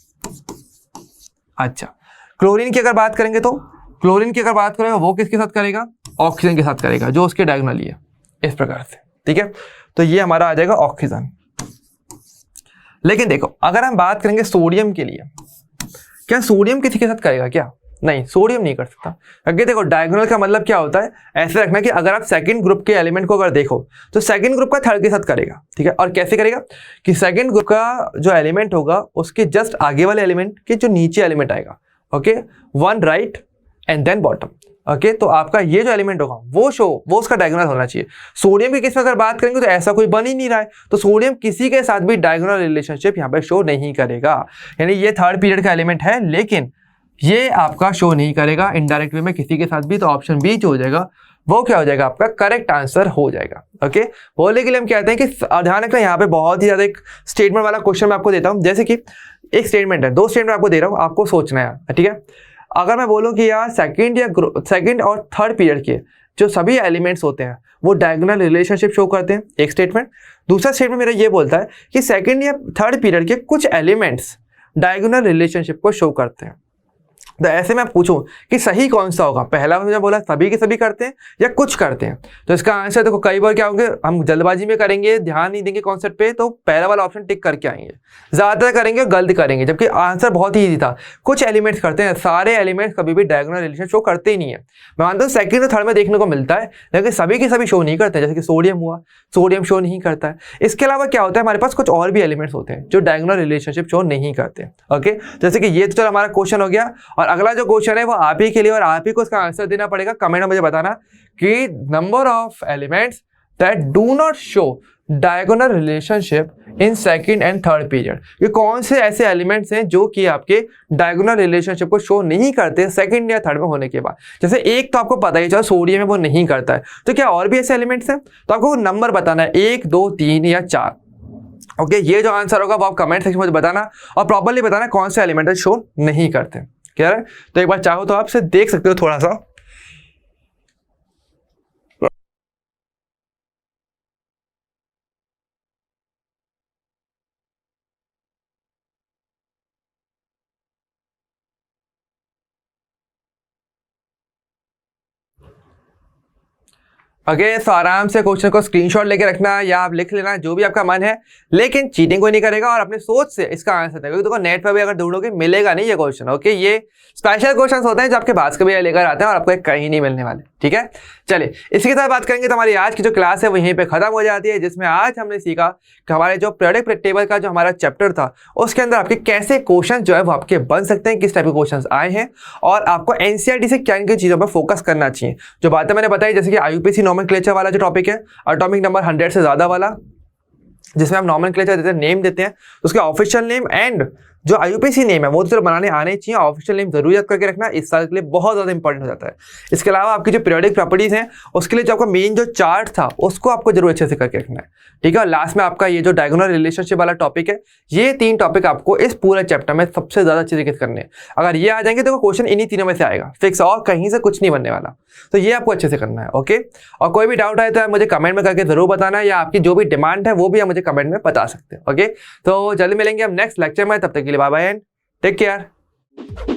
Speaker 1: अच्छा, क्लोरीन की अगर बात करेंगे तो क्लोरीन की अगर बात करें वो किसके साथ करेगा, ऑक्सीजन के साथ करेगा, जो उसके डायगोनली है, इस प्रकार से। ठीक है, तो ये हमारा आ जाएगा ऑक्सीजन। लेकिन देखो अगर हम बात करेंगे सोडियम के लिए, क्या सोडियम किसी के साथ करेगा क्या, नहीं, सोडियम नहीं कर सकता। क्योंकि देखो डायगोनल का मतलब क्या होता है, ऐसे रखना कि अगर आप सेकंड ग्रुप के एलिमेंट को अगर देखो तो सेकंड ग्रुप का थर्ड के साथ करेगा। ठीक है, और कैसे करेगा कि सेकंड ग्रुप का जो एलिमेंट होगा उसके जस्ट आगे वाले एलिमेंट के जो नीचे एलिमेंट आएगा, okay, one right and then bottom, okay तो आपका ये जो एलिमेंट होगा वो उसका डायगोनल होना चाहिए। सोडियम के केस में अगर बात करेंगे तो ऐसा कोई बन ही नहीं रहा है, तो सोडियम किसी के साथ भी डायगोनल रिलेशनशिप यहाँ पे शो नहीं करेगा। यानी ये थर्ड पीरियड का एलिमेंट है लेकिन ये आपका शो नहीं करेगा इनडायरेक्ट वे में किसी के साथ भी, तो ऑप्शन बी जो हो जाएगा वो क्या हो जाएगा, आपका करेक्ट आंसर हो जाएगा। ओके बोलने के लिए हम कहते हैं कि ध्यान रखना, यहाँ पे बहुत ही ज्यादा एक स्टेटमेंट वाला क्वेश्चन मैं आपको देता हूँ। जैसे कि एक स्टेटमेंट है, 2 स्टेटमेंट आपको दे रहा हूँ, आपको सोचना है, ठीक है। अगर मैं बोलूँ कि यार सेकंड और थर्ड पीरियड के जो सभी एलिमेंट्स होते हैं वो डायगोनल रिलेशनशिप शो करते हैं, एक स्टेटमेंट। दूसरा स्टेटमेंट मेरा ये बोलता है कि सेकंड या थर्ड पीरियड के कुछ एलिमेंट्स डायगोनल रिलेशनशिप को शो करते हैं। तो ऐसे में पूछूं कि सही कौन सा होगा, पहला मुझे बोला सभी के सभी करते हैं या कुछ करते हैं, तो इसका आंसर देखो कई बार क्या होंगे, हम जल्दबाजी में करेंगे, ध्यान नहीं देंगे कॉन्सेप्ट पे, तो पहला वाला ऑप्शन टिक करके आएंगे, ज्यादातर करेंगे और गलत करेंगे, जबकि आंसर बहुत ही ईजी था। कुछ एलिमेंट्स करते हैं, सारे एलिमेंट्स कभी भी डायगोनल रिलेशन शो करते ही नहीं है। मैं मानता हूँ सेकंड और थर्ड में देखने को मिलता है लेकिन सभी के सभी शो नहीं करते हैं। जैसे कि सोडियम हुआ, सोडियम शो नहीं करता है। इसके अलावा क्या होता है, हमारे पास कुछ और भी एलिमेंट्स होते हैं जो डायगोनल रिलेशनशिप शो नहीं करते। ओके जैसे कि ये तो चलो हमारा क्वेश्चन हो गया, और अगला जो क्वेश्चन है वो आप ही के लिए और आप ही को इसका आंसर देना पड़ेगा। कमेंट में मुझे बताना कि number of elements that do not show diagonal relationship in second and third period. ये कौन से ऐसे एलिमेंट्स हैं जो कि आपके डायगोनल रिलेशनशिप को शो नहीं करते सेकंड या थर्ड में होने के बाद। जैसे एक तो आपको पता ही चलो सोडियम में वो नहीं करता है, तो क्या और भी ऐसे एलिमेंट्स हैं, तो आपको नंबर बताना है 1, 2, 3 या 4। ओके ये जो आंसर होगा वो आप कमेंट सेक्शन में मुझे बताना और प्रॉपर्ली बताना कौन से एलिमेंट शो नहीं करते। क्लियर है? तो एक बार चाहो तो आप से देख सकते हो थोड़ा सा। ओके सो आराम से क्वेश्चन को स्क्रीनशॉट लेके रखना या आप लिख लेना जो भी आपका मन है, लेकिन चीटिंग कोई नहीं करेगा और अपने सोच से इसका आंसर देगा, क्योंकि देखो नेट पर भी अगर ढूंढोगे मिलेगा नहीं ये क्वेश्चन। ओके ये स्पेशल क्वेश्चंस होते हैं जो आपके भास्कर भैया लेकर आते हैं और आपको कहीं नहीं मिलने वाले। ठीक है चलिए इसके साथ बात करेंगे तो हमारी आज की जो क्लास है वहीं पे खत्म हो जाती है, जिसमें आज हमने सीखा कि हमारे जो प्रेडिक्ट टेबल का जो हमारा चैप्टर था उसके अंदर आपके कैसे क्वेश्चन जो है वो आपके बन सकते हैं, किस टाइप के क्वेश्चन आए हैं और आपको एनसीईआरटी से क्या किन चीजों पर फोकस करना चाहिए। जो बातें मैंने बताई जैसे कि आईयूपीएसी नोमेनक्लेचर वाला जो टॉपिक है, एटॉमिक नंबर 100 से ज्यादा वाला, जिसमें हम नोमेनक्लेचर देते हैं, नेम देते हैं, उसके ऑफिशियल नेम एंड जो आईयूपीएसी नेम है वो तो बनाने आने चाहिए, ऑफिशियल नेम जरूर याद करके रखना, इस साल के लिए बहुत ज्यादा इंपॉर्टेंट हो जाता है। इसके अलावा आपकी जो पीरियोडिक प्रॉपर्टीज हैं उसके लिए जो आपका मेन जो चार्ट था उसको आपको जरूर अच्छे से करके रखना है। ठीक है और लास्ट में आपका ये जो डायगोनल रिलेशनशिप वाला टॉपिक है, ये 3 टॉपिक आपको इस पूरे चैप्टर में सबसे ज्यादा अच्छे तरीके से करने हैं। अगर ये आ जाएंगे तो क्वेश्चन इन्हीं तीनों में से आएगा फिक्स, और कहीं से कुछ नहीं बनने वाला, तो ये आपको अच्छे से करना है। ओके और कोई भी डाउट आए तो मुझे कमेंट में करके जरूर बताना, या आपकी जो भी डिमांड है वो भी आप मुझे कमेंट में बता सकते हैं। ओके तो जल्दी मिलेंगे हम नेक्स्ट लेक्चर में, तब तक के लिए bye bye and take care.